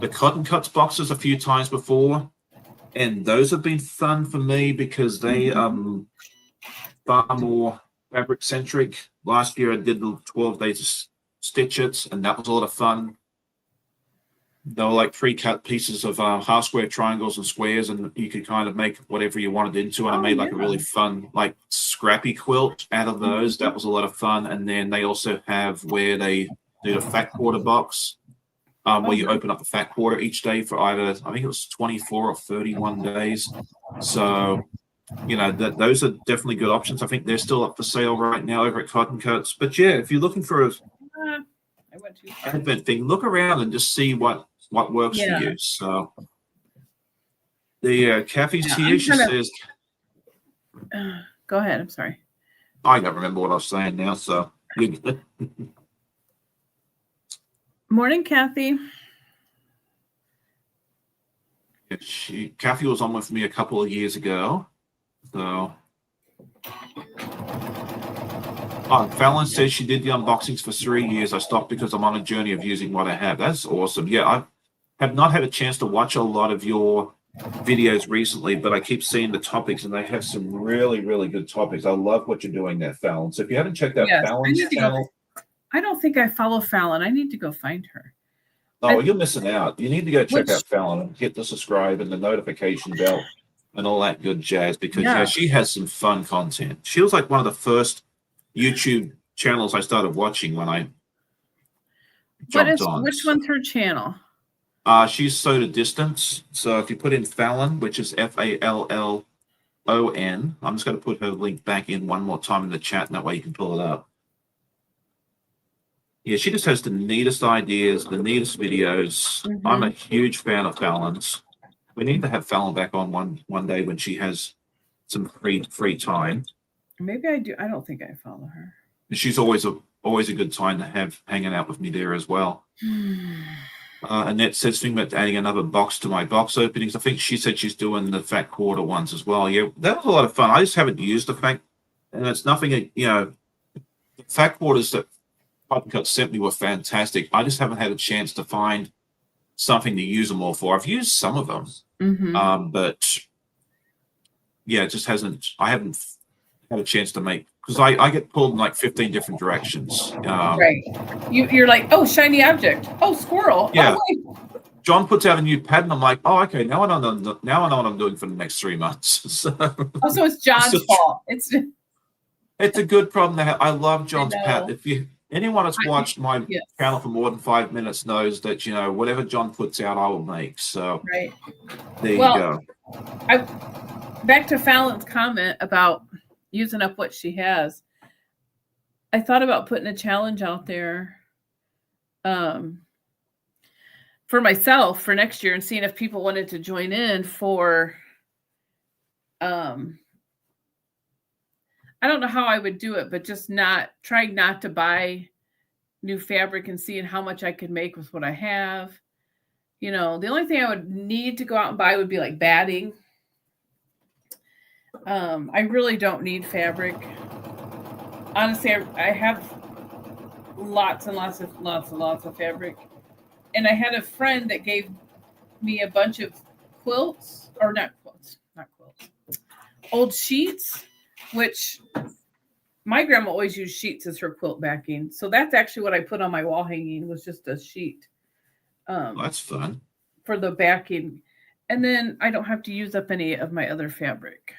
the cotton cuts boxes a few times before, and those have been fun for me because they far more fabric centric. Last year I did the 12 days of stitch it, and that was a lot of fun. They were like pre-cut pieces of half square triangles and squares, and you could kind of make whatever you wanted into it. I made like a really fun, like scrappy quilt out of those. That was a lot of fun. And then they also have where they do the fat quarter box, where you open up a fat quarter each day for either, I think it was 24 or 31 days. So, those are definitely good options. I think they're still up for sale right now over at Cotton Cuts. But yeah, if you're looking for a advent thing, look around and just see what works for you. So the Kathy's here. She says, go ahead. I'm sorry. I don't remember what I was saying now. So morning, Kathy. Kathy was on with me a couple of years ago. So Fallon says she did the unboxings for 3 years. I stopped because I'm on a journey of using what I have. That's awesome. Yeah, I have not had a chance to watch a lot of your videos recently, but I keep seeing the topics, and they have some really, really good topics. I love what you're doing there, Fallon. So if you haven't checked out Fallon's channel. I don't think I follow Fallon. I need to go find her. Oh, you're missing out. You need to go check out Fallon and hit the subscribe and the notification bell and all that good jazz, because she has some fun content. She was like one of the first YouTube channels I started watching when I What jumped is on. which one's her channel? She's Soda Distance. So if you put in Fallon, which is Fallon, I'm just going to put her link back in one more time in the chat, and that way you can pull it up. Yeah, she just has the neatest ideas, the neatest videos. I'm a huge fan of Fallon's. We need to have Fallon back on one day when she has some free time. Maybe I do. I don't think I follow her. She's always a good time to have hanging out with me there as well. Annette says thing about adding another box to my box openings. I think she said she's doing the fat quarter ones as well. Yeah, that was a lot of fun. I just haven't used the fat, and it's nothing. The fat quarters that Cut sent me were fantastic. I just haven't had a chance to find something to use them all for. I've used some of them, but yeah, it just hasn't. I haven't had a chance to make, because I get pulled in like 15 different directions. Right. You're like, oh, shiny object. Oh, squirrel. Yeah. Oh, John puts out a new pattern. I'm like, oh, okay. Now I know what I'm doing for the next 3 months. So it's John's fault. It's a good problem to have. I love John's pattern. If anyone that's watched my channel for more than 5 minutes knows that whatever John puts out, I will make. So right. There you go. Back to Fallon's comment about using up what she has. I thought about putting a challenge out there for myself for next year and seeing if people wanted to join in for I don't know how I would do it, but just trying not to buy new fabric and seeing how much I could make with what I have. The only thing I would need to go out and buy would be like batting. I really don't need fabric. Honestly, I have lots and lots of fabric. And I had a friend that gave me a bunch of quilts, or not quilts, old sheets, which my grandma always used sheets as her quilt backing. So that's actually what I put on my wall hanging, was just a sheet. That's fun. For the backing. And then I don't have to use up any of my other fabric.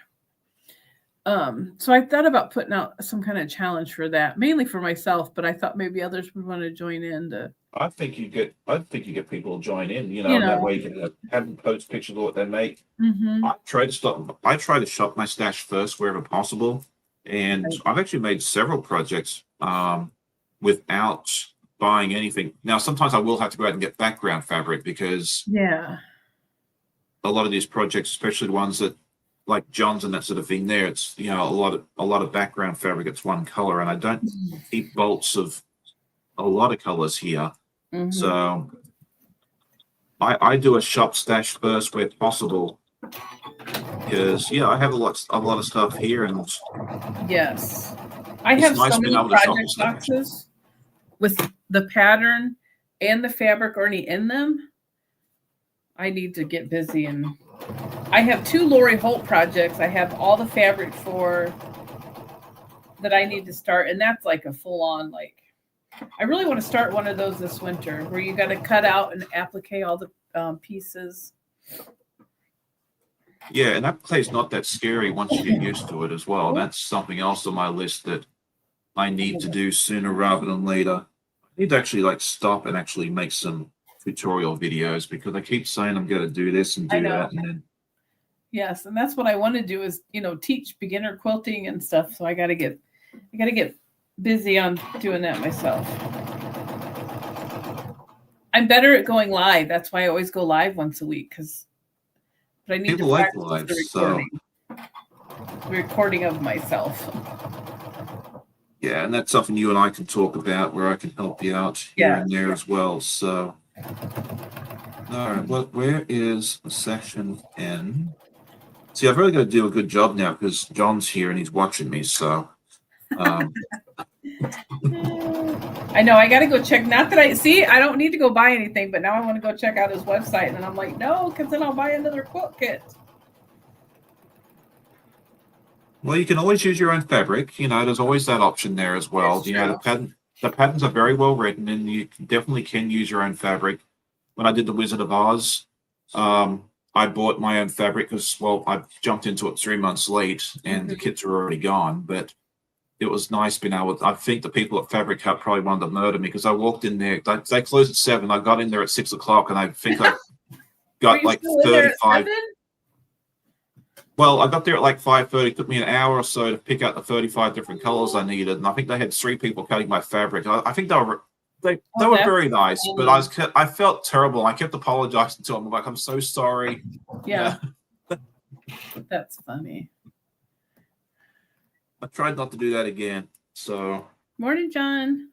So I thought about putting out some kind of challenge for that, mainly for myself, but I thought maybe others would want to join in. I think you get people to join in, that way you can have them post pictures of what they make. I try to shop my stash first wherever possible. And I've actually made several projects without buying anything. Now, sometimes I will have to go out and get background fabric, because a lot of these projects, especially the ones that like John's and that sort of thing, there it's a lot of background fabric. It's one color, and I don't keep bolts of a lot of colors here. So I do a shop stash first where possible, because I have a lot of stuff here, and yes, I have so many project boxes with the pattern and the fabric already in them. I need to get busy, and I have 2 Lori Holt projects. I have all the fabric for that I need to start, and that's like a full-on, like, I really want to start one of those this winter where you got to cut out and applique all the pieces. Yeah, and that play's not that scary once you get used to it as well. That's something else on my list that I need to do sooner rather than later. I need to actually stop and actually make some tutorial videos, because I keep saying I'm going to do this and do that, and then yes, and that's what I want to do is teach beginner quilting and stuff. So I got to get busy on doing that myself. I'm better at going live. That's why I always go live once a week, but I need people to like practice live, the recording of myself. Yeah, and that's something you and I can talk about, where I can help you out here and there as well. So, all right, well, where is the session end? See, I've really got to do a good job now, because John's here and he's watching me. So, I know I got to go check. Not that I don't need to go buy anything, but now I want to go check out his website, and I'm like, no, because then I'll buy another quilt kit. Well, you can always use your own fabric. There's always that option there as well. The patterns are very well written, and you definitely can use your own fabric. When I did the Wizard of Oz, I bought my own fabric because, I jumped into it 3 months late, and the kits were already gone. But it was nice being able. I think the people at Fabric Hut probably wanted to murder me because I walked in there. They closed at 7. I got in there at 6 o'clock, and I think I Were got you like still in there at 35. 7? Well, I got there at like 5:30. It took me an hour or so to pick out the 35 different colors I needed, and I think they had 3 people cutting my fabric. I think they were that's very nice, but funny. I felt terrible. I kept apologizing to them. I'm like, I'm so sorry. Yeah. That's funny. I tried not to do that again. So Morning, John.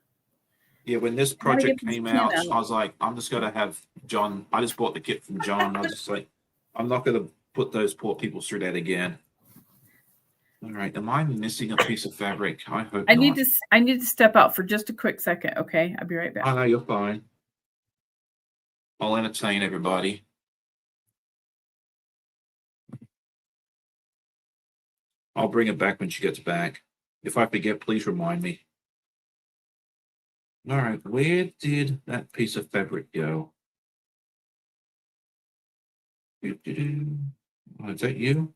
yeah, when this Gotta project get this came kit out, out. I was like, I'm just gonna have John. I just bought the kit from John. I was just like, I'm not gonna put those poor people through that again. All right, am I missing a piece of fabric? I hope I not. need to step out for just a quick second. Okay, I'll be right back. Oh no, you're fine. I'll entertain everybody. I'll bring it back when she gets back. If I forget, please remind me. All right, where did that piece of fabric go? Doo-doo-doo. Oh, is that you?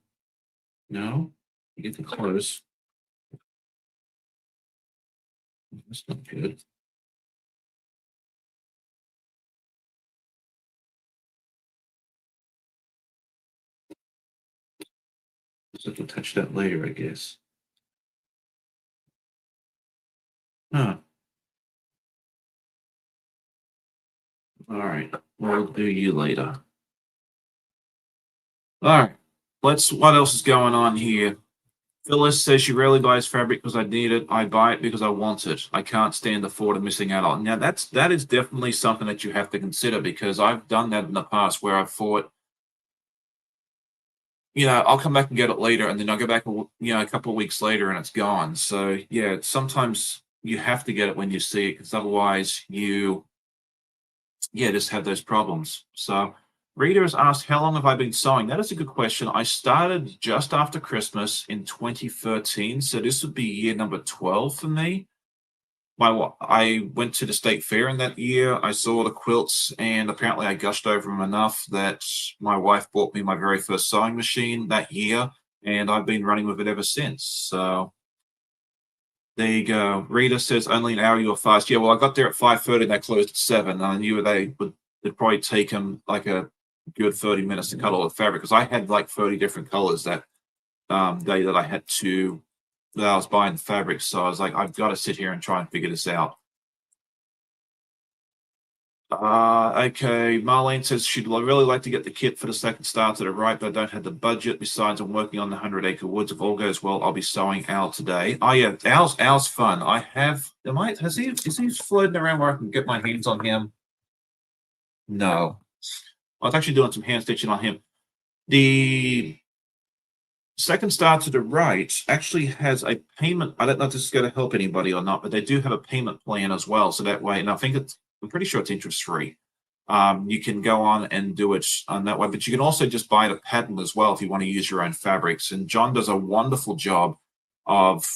No? You're getting close. That's not good. Just have to touch that later, I guess. Huh. All right. We'll do you later. All right. What else is going on here? Phyllis says she rarely buys fabric because I need it. I buy it because I want it. I can't stand the thought of missing out on. Now that is definitely something that you have to consider because I've done that in the past where I've thought, I'll come back and get it later, and then I'll go back, a couple of weeks later, and it's gone. So yeah, sometimes you have to get it when you see it because otherwise you, just have those problems. So Rita has asked, how long have I been sewing? That is a good question. I started just after Christmas in 2013, so this would be year number 12 for me. I went to the state fair in that year. I saw the quilts, and apparently I gushed over them enough that my wife bought me my very first sewing machine that year, and I've been running with it ever since. So there you go. Rita says only an hour you're fast. Yeah, well, I got there at 5:30 and they closed at 7. And I knew it'd probably take them like a good 30 minutes to cut all the fabric because I had like 30 different colors that day that I was buying the fabric. So I was like, I've got to sit here and try and figure this out. Okay. Marlene says she'd really like to get the kit for the second start to the right, but I don't have the budget. Besides, I'm working on the 100-acre woods. If all goes well, I'll be sewing Al today. Oh yeah, Al's fun. Is he floating around where I can get my hands on him? No. I was actually doing some hand stitching on him. The second star to the right actually has a payment. I don't know if this is going to help anybody or not, but they do have a payment plan as well. So that way, and I'm pretty sure it's interest free. You can go on and do it on that way, but you can also just buy the pattern as well if you want to use your own fabrics. And John does a wonderful job of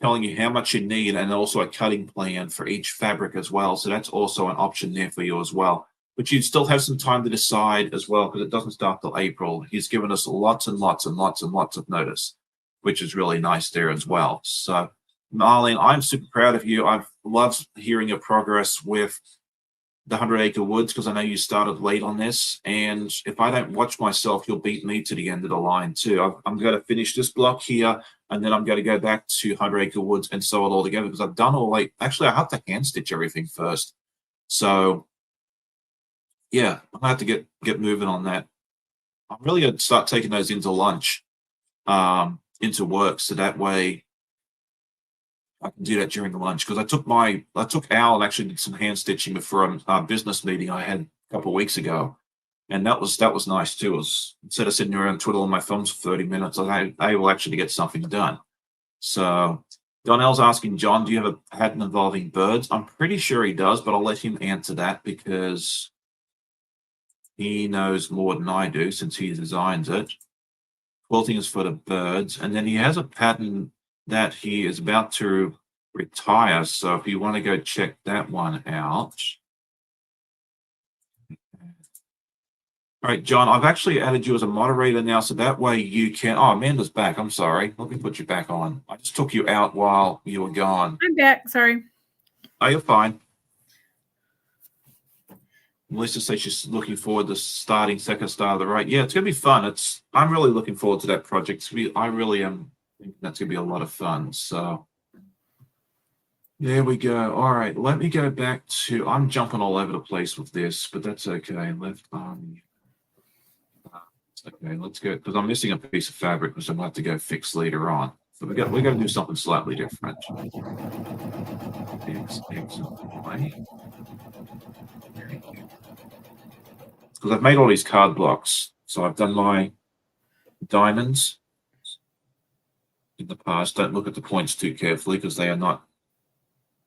telling you how much you need and also a cutting plan for each fabric as well. So that's also an option there for you as well. But you still have some time to decide as well because it doesn't start till April. He's given us lots and lots and lots and lots of notice, which is really nice there as well. So, Marlene, I'm super proud of you. I've loved hearing your progress with the 100-acre woods because I know you started late on this. And if I don't watch myself, you'll beat me to the end of the line too. I'm going to finish this block here, and then I'm going to go back to 100-acre woods and sew it all together because I've done actually, I have to hand stitch everything first. So yeah, I'm gonna have to get moving on that. I'm really gonna start taking those into lunch, into work, so that way I can do that during the lunch. Because I took Al and actually did some hand stitching before a business meeting I had a couple of weeks ago, and that was nice too. It was instead of sitting around twiddling my thumbs for 30 minutes, I able actually get something done. So Donnell's asking, John, do you have a pattern involving birds? I'm pretty sure he does, but I'll let him answer that because he knows more than I do since he designs it. Quilting is for the birds. And then he has a pattern that he is about to retire. So if you want to go check that one out. All All right, John, I've actually added you as a moderator now, so that way you can. Oh, Amanda's back. I'm sorry. Let me put you back on. I just took you out while you were gone. I'm back. Sorry. Oh, you're fine. Melissa says she's looking forward to starting second star of the right. Yeah, it's gonna be fun. I'm really looking forward to that project. I really am thinking that's gonna be a lot of fun. So there we go. All right, let me go back to. I'm jumping all over the place with this, but that's okay. Left arm. Okay, let's go because I'm missing a piece of fabric, which I'm gonna have to go fix later on. So we're gonna do something slightly different. Because I've made all these card blocks. So I've done my diamonds in the past. Don't look at the points too carefully because they are not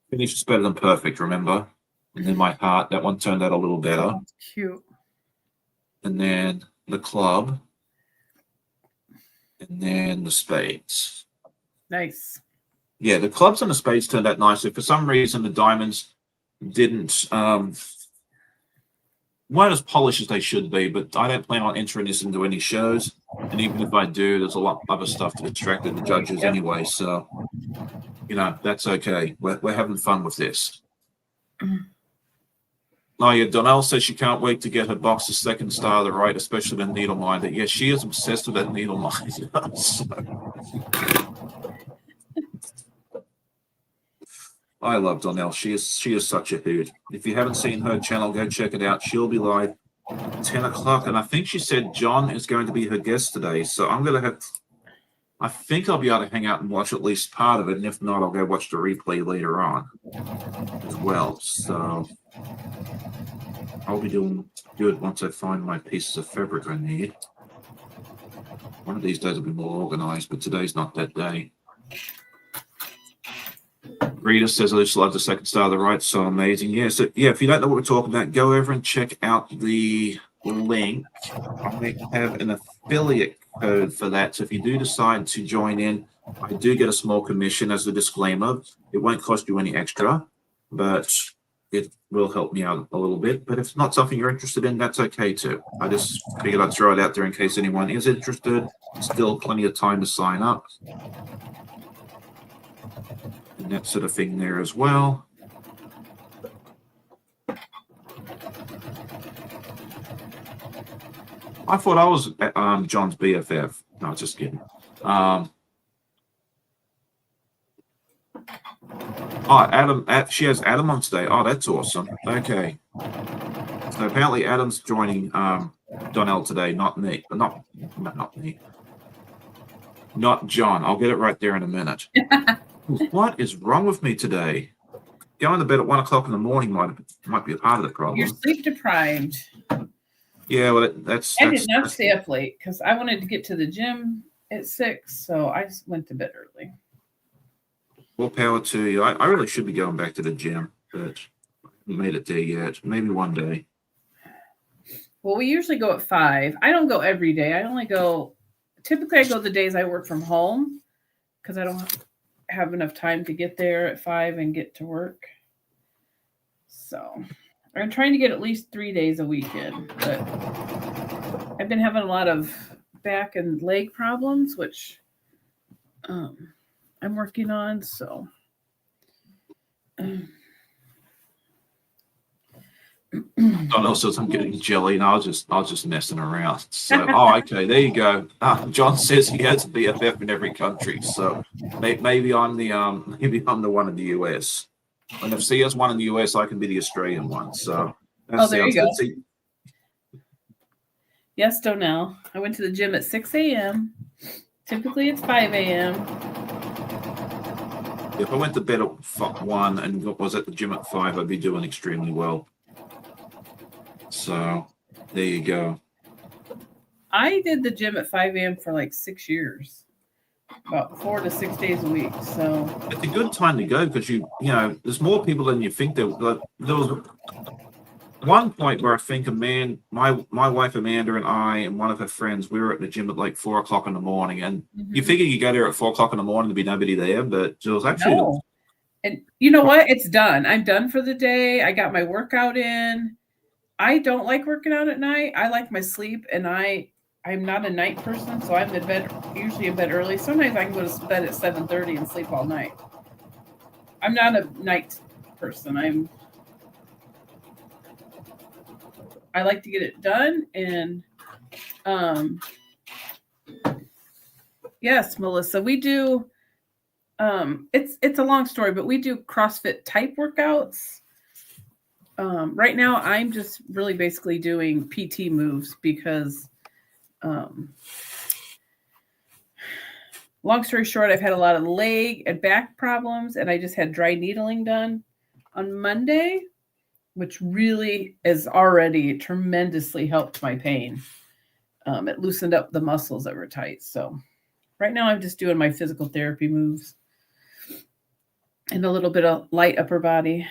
finished. Is better than perfect, remember? And then my heart, that one turned out a little better. Oh, cute. And then the club. And then the spades. Nice. Yeah, the clubs and the spades turned out nicely. For some reason, the diamonds didn't weren't as polished as they should be, but I don't plan on entering this into any shows. And even if I do, there's a lot of other stuff to distract the judges anyway. So, that's okay. We're having fun with this. Oh, yeah, Donnell says she can't wait to get her box of second star of the right, especially the needle minder. Yeah, she is obsessed with that needle minder. So. I love Donnell. She is such a hoot. If you haven't seen her channel, go check it out. She'll be live 10 o'clock. And I think she said John is going to be her guest today. So I think I'll be able to hang out and watch at least part of it. And if not, I'll go watch the replay later on as well. So I'll be doing good once I find my pieces of fabric I need. One of these days I'll be more organized, but today's not that day. Rita says, I just love the second star of the right. So amazing. Yeah. So, if you don't know what we're talking about, go over and check out the link. I have an affiliate code for that. So if you do decide to join in, I do get a small commission as a disclaimer. It won't cost you any extra, but it will help me out a little bit. But if it's not something you're interested in, that's okay too. I just figured I'd throw it out there in case anyone is interested. Still plenty of time to sign up. And that sort of thing there as well. I thought I was John's BFF. No, just kidding. Adam. She has Adam on today. Oh, that's awesome. Okay. So apparently Adam's joining Donnell today, not me. Not me. Not John. I'll get it right there in a minute. What is wrong with me today? Going to bed at 1 o'clock in the morning might be a part of the problem. You're sleep deprived. Yeah, well, I did not stay up late because I wanted to get to the gym at 6, so I just went to bed early. More power to you. I really should be going back to the gym, but I haven't made it there yet. Maybe one day. Well, we usually go at 5. I don't go every day. Typically I go the days I work from home because I don't have enough time to get there at 5 and get to work. So I'm trying to get at least 3 days a week in, but I've been having a lot of back and leg problems, which I'm working on. So Donnell says I'm getting jelly, and I was just messing around. So, okay, there you go. John says he has a BFF in every country, so maybe I'm the one in the US. And if he has one in the US, I can be the Australian one. So, there you go. Yes, Donnell. I went to the gym at 6 a.m. Typically, it's 5 a.m. If I went to bed at 1 and was at the gym at 5, I'd be doing extremely well. So there you go. I did the gym at 5 a.m. for like 6 years, about 4 to 6 days a week. So it's a good time to go because you know there's more people than you think. There was one point where I think my wife Amanda and I and one of her friends, we were at the gym at like 4 o'clock in the morning, and you figure you go there at 4 o'clock in the morning, there'd be nobody there, but there was actually. No. And you know what? It's done. I'm done for the day. I got my workout in. I don't like working out at night. I like my sleep, and I'm not a night person, so I'm in bed usually in bed early. Sometimes I can go to bed at 7:30 and sleep all night. I'm not a night person. I like to get it done, and yes, Melissa, we do. It's a long story, but we do CrossFit type workouts. Right now, I'm just really basically doing PT moves because, long story short, I've had a lot of leg and back problems, and I just had dry needling done on Monday, which really has already tremendously helped my pain. It loosened up the muscles that were tight. So right now, I'm just doing my physical therapy moves and a little bit of light upper body.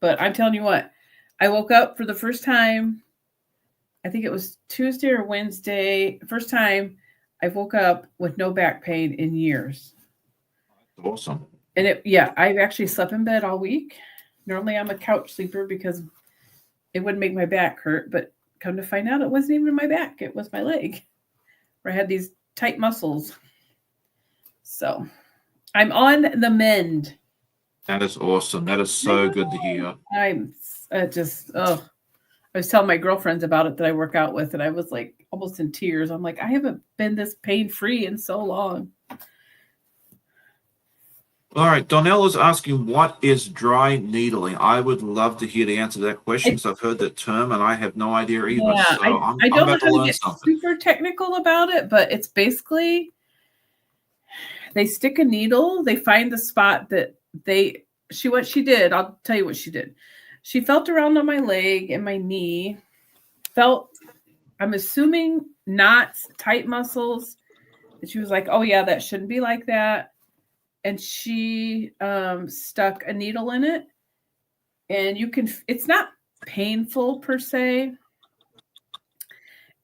But I'm telling you what, I woke up for the first time. I think it was Tuesday or Wednesday. First time I woke up with no back pain in years. Awesome. And I've actually slept in bed all week. Normally I'm a couch sleeper because it wouldn't make my back hurt, but come to find out it wasn't even my back. It was my leg where I had these tight muscles. So I'm on the mend. That is awesome. That is so good to hear. I'm just, I was telling my girlfriends about it that I work out with, and I was like almost in tears. I'm like, I haven't been this pain-free in so long. All right. Donnell is asking, what is dry needling? I would love to hear the answer to that question because I've heard that term and I have no idea either. Yeah, So I'm I don't know about to how to learn get something. super technical about it, but it's basically they stick a needle, they find the spot that what she did, I'll tell you what she did. She felt around on my leg and my knee, I'm assuming knots, tight muscles. And she was like, oh yeah, that shouldn't be like that. And she stuck a needle in it. And it's not painful per se.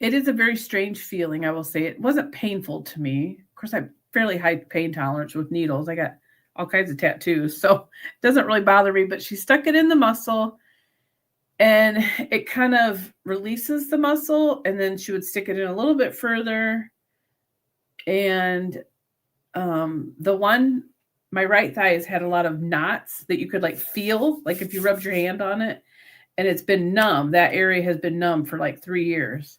It is a very strange feeling, I will say. It wasn't painful to me. Of course, I have fairly high pain tolerance with needles. I got all kinds of tattoos, so it doesn't really bother me. But she stuck it in the muscle, and it kind of releases the muscle, and then she would stick it in a little bit further. And my right thigh has had a lot of knots that you could like feel, like if you rubbed your hand on it, and it's been numb. That area has been numb for like 3 years.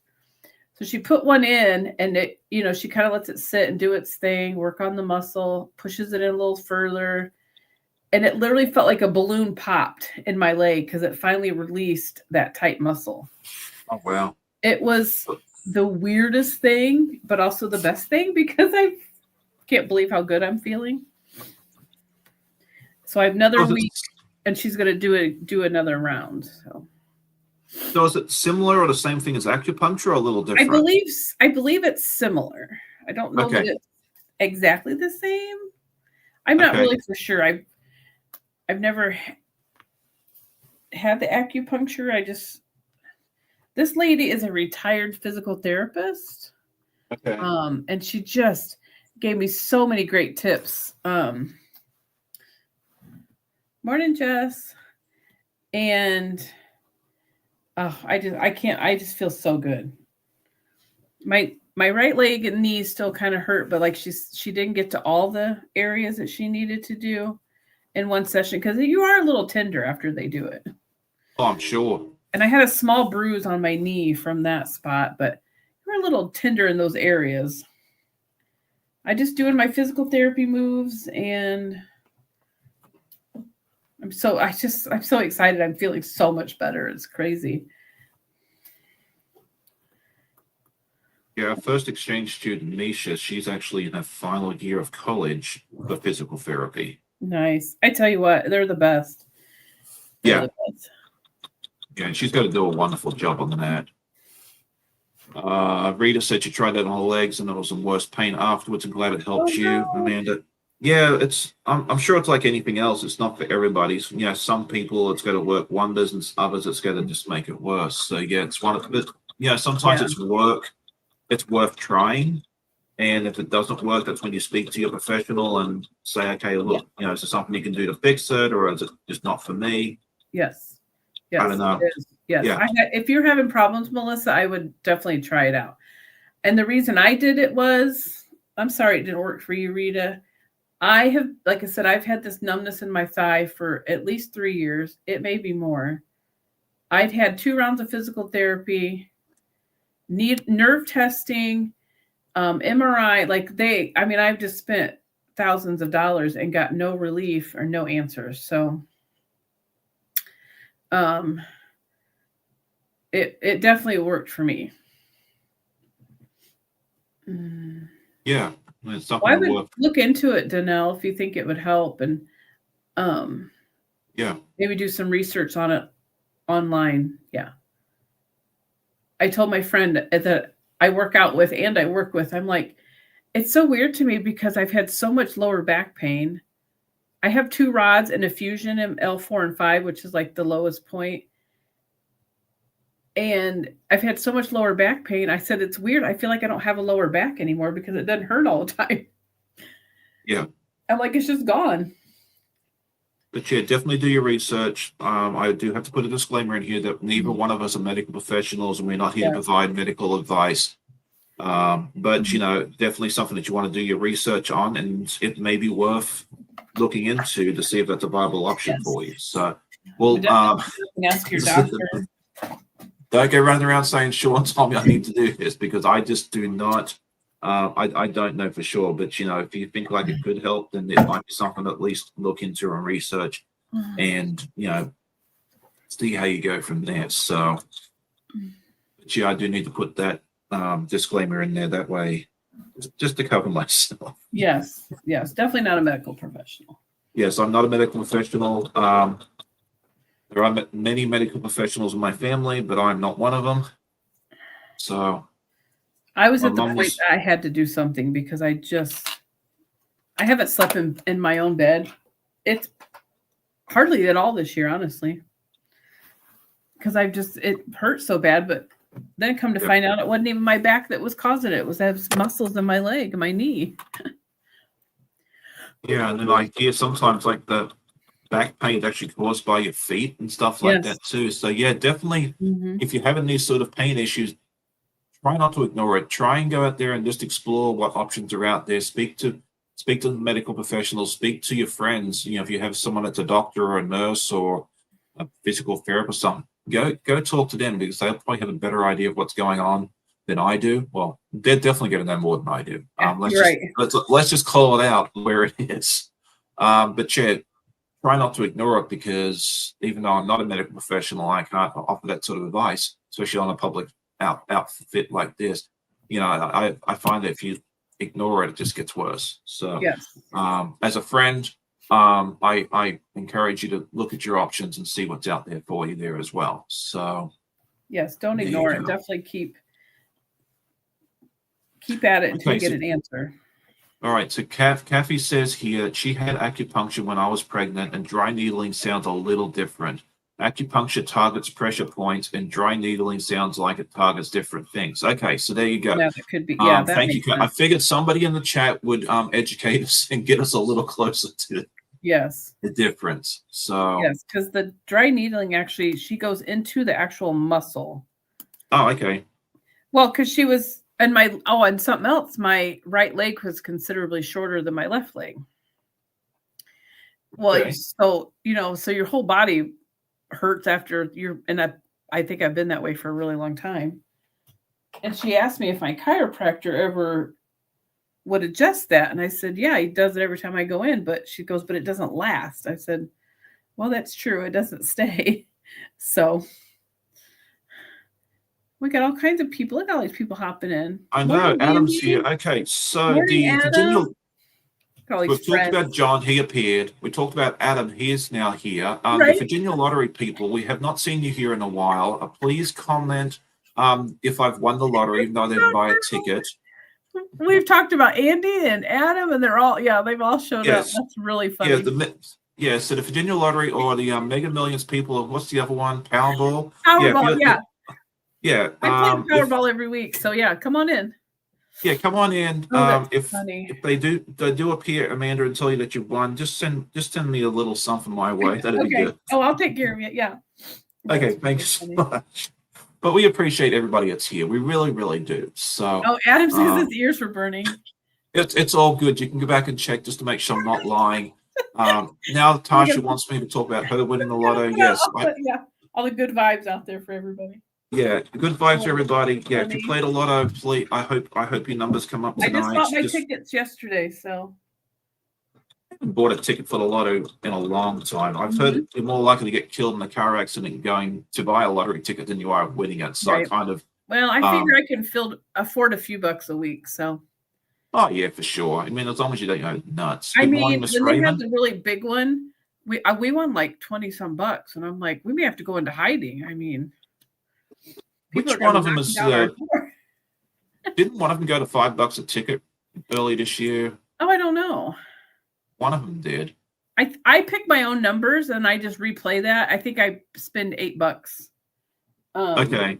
So she put one in, and it, she kind of lets it sit and do its thing, work on the muscle, pushes it in a little further. And it literally felt like a balloon popped in my leg because it finally released that tight muscle. Oh, wow. It was the weirdest thing, but also the best thing because I can't believe how good I'm feeling. So I have another week, and she's going to do another round. So is it similar or the same thing as acupuncture or a little different? I believe it's similar. I don't know that it's exactly the same. I'm not really for sure. I've never had the acupuncture. This lady is a retired physical therapist. Okay. And she just gave me so many great tips. Morning, Jess. And I just feel so good. My right leg and knee still kind of hurt, but like she didn't get to all the areas that she needed to do in one session because you are a little tender after they do it. Oh, I'm sure. And I had a small bruise on my knee from that spot, but you're a little tender in those areas. I just doing my physical therapy moves, and I'm so excited. I'm feeling so much better. It's crazy. Yeah, our first exchange student, Nisha, she's actually in her final year of college for physical therapy. Nice. I tell you what, they're the best. Yeah. And she's got to do a wonderful job on that. Rita said she tried that on her legs and there was some worse pain afterwards. I'm glad it helped you, Amanda. Yeah, I'm sure it's like anything else. It's not for everybody. Some people it's going to work wonders, and others it's going to just make it worse. So yeah, it's sometimes it's work. It's worth trying. And if it doesn't work, that's when you speak to your professional and say, okay, look, is there something you can do to fix it, or is it just not for me? Yes. I don't know. Yes. Yeah. If you're having problems, Melissa, I would definitely try it out. And the reason I did it was, I'm sorry it didn't work for you, Rita. Like I said, I've had this numbness in my thigh for at least 3 years. It may be more. I've had 2 rounds of physical therapy, nerve testing, MRI. I've just spent thousands of dollars and got no relief or no answers. So, it definitely worked for me. Yeah. It's something I would look into it, Danelle, if you think it would help, and yeah, maybe do some research on it online. Yeah. I told my friend that I work out with and I work with, I'm like, it's so weird to me because I've had so much lower back pain. I have 2 rods and a fusion in L4 and 5, which is like the lowest point. And I've had so much lower back pain. I said, it's weird. I feel like I don't have a lower back anymore because it doesn't hurt all the time. Yeah. I'm like, it's just gone. But yeah, definitely do your research. I do have to put a disclaimer in here that neither one of us are medical professionals and we're not here to provide medical advice. But definitely something that you want to do your research on, and it may be worth looking into to see if that's a viable option for you. So, well, ask your doctor. Don't go running around saying, Sean told me I need to do this, because I just do not. I don't know for sure, but if you think like it could help, then it might be something to at least look into and research, and see how you go from there. So, but yeah, I do need to put that disclaimer in there that way, just to cover myself. Yes, definitely not a medical professional. Yes, I'm not a medical professional. There are many medical professionals in my family, but I'm not one of them. So I was at the point that I had to do something because I haven't slept in my own bed. It's hardly at all this year, honestly, because it hurt so bad. But then come to find out it wasn't even my back that was causing it. It was those muscles in my leg and my knee. Yeah, and then I hear sometimes like the back pain is actually caused by your feet and stuff like that too. So yeah, definitely, if you're having these sort of pain issues, try not to ignore it. Try and go out there and just explore what options are out there. Speak to medical professionals. Speak to your friends. If you have someone that's a doctor or a nurse or a physical therapist, something, go talk to them, because they'll probably have a better idea of what's going on than I do. Well, they're definitely going to know more than I do. Let's just call it out where it is. But yeah, try not to ignore it, because even though I'm not a medical professional, I can't offer that sort of advice, especially on a public outfit like this. I find that if you ignore it, it just gets worse. So as a friend, I encourage you to look at your options and see what's out there for you there as well. So yes, don't ignore it. Definitely keep at it until you get an answer. All right, so Kathy says here she had acupuncture when I was pregnant, and dry needling sounds a little different. Acupuncture targets pressure points, and dry needling sounds like it targets different things. Okay, so there you go. Yeah, that could be. Yeah, thank you. I figured somebody in the chat would educate us and get us a little closer to the difference. So yes, because the dry needling actually, she goes into the actual muscle. Oh, okay. Well, because she was. And and something else, my right leg was considerably shorter than my left leg. Well, so your whole body hurts after I think I've been that way for a really long time. And she asked me if my chiropractor ever would adjust that. And I said, yeah, he does it every time I go in. But she goes, but it doesn't last. I said, well, that's true. It doesn't stay. So we got all kinds of people. Look at all these people hopping in. I know. Adam's here. Okay, so Morning, Virginia. We've talked about John. He appeared. We talked about Adam. He is now here. The Virginia Lottery people, we have not seen you here in a while. Please comment if I've won the lottery, even though I didn't buy a ticket. We've talked about Andy and Adam, and they've all showed up. That's really funny. So the Virginia Lottery or the Mega Millions people. What's the other one? Powerball. Powerball, yeah. I play Powerball every week, so yeah, come on in. Yeah, come on in. If they do appear, Amanda, and tell you that you've won, just send me a little something my way. That'd be good. Oh, I'll take care of it. Yeah. Okay, thanks so much. But we appreciate everybody that's here. We really, really do. So Oh, Adam says his ears were burning. it's all good. You can go back and check just to make sure I'm not lying. Now Tasha wants me to talk about her winning the lotto. Yes. Yeah. All the good vibes out there for everybody. Yeah, good vibes, everybody. Yeah, if you played a lotto, please. I hope your numbers come up tonight. I just bought my tickets yesterday, so I haven't bought a ticket for the lotto in a long time. I've heard you're more likely to get killed in a car accident going to buy a lottery ticket than you are winning it. So I kind of. Well, I figure I can afford a few bucks a week. So. Oh yeah, for sure. I mean, as long as you don't go nuts. I mean, when they had the really big one, we won like 20 some bucks, and I'm like, we may have to go into hiding. I mean, which one of them is? Didn't one of them go to $5 a ticket early this year? Oh, I don't know. One of them did. I pick my own numbers and I just replay that. I think I spend $8. Okay.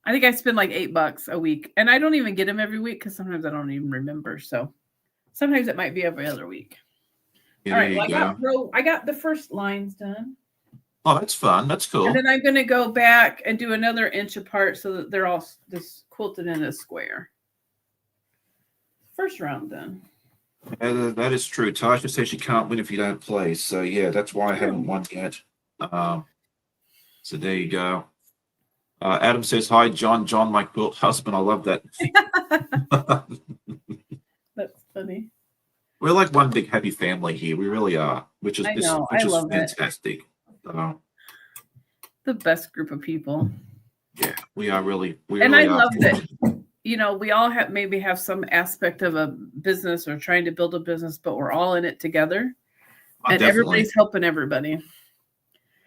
I think I spend like $8 a week, and I don't even get them every week because sometimes I don't even remember. So sometimes it might be every other week. Yeah, all right, well, I got the first lines done. Oh, that's fun. That's cool. And then I'm going to go back and do another inch apart so that they're all just quilted in a square. First round done. That is true. Tasha says she can't win if you don't play. So yeah, that's why I haven't won yet. So there you go. Adam says, hi, John. John, my quilt husband. I love that. That's funny. We're like one big happy family here. We really are, which is fantastic. The best group of people. Yeah, we are really. I love that. You know, we all maybe have some aspect of a business or trying to build a business, but we're all in it together, and everybody's helping everybody.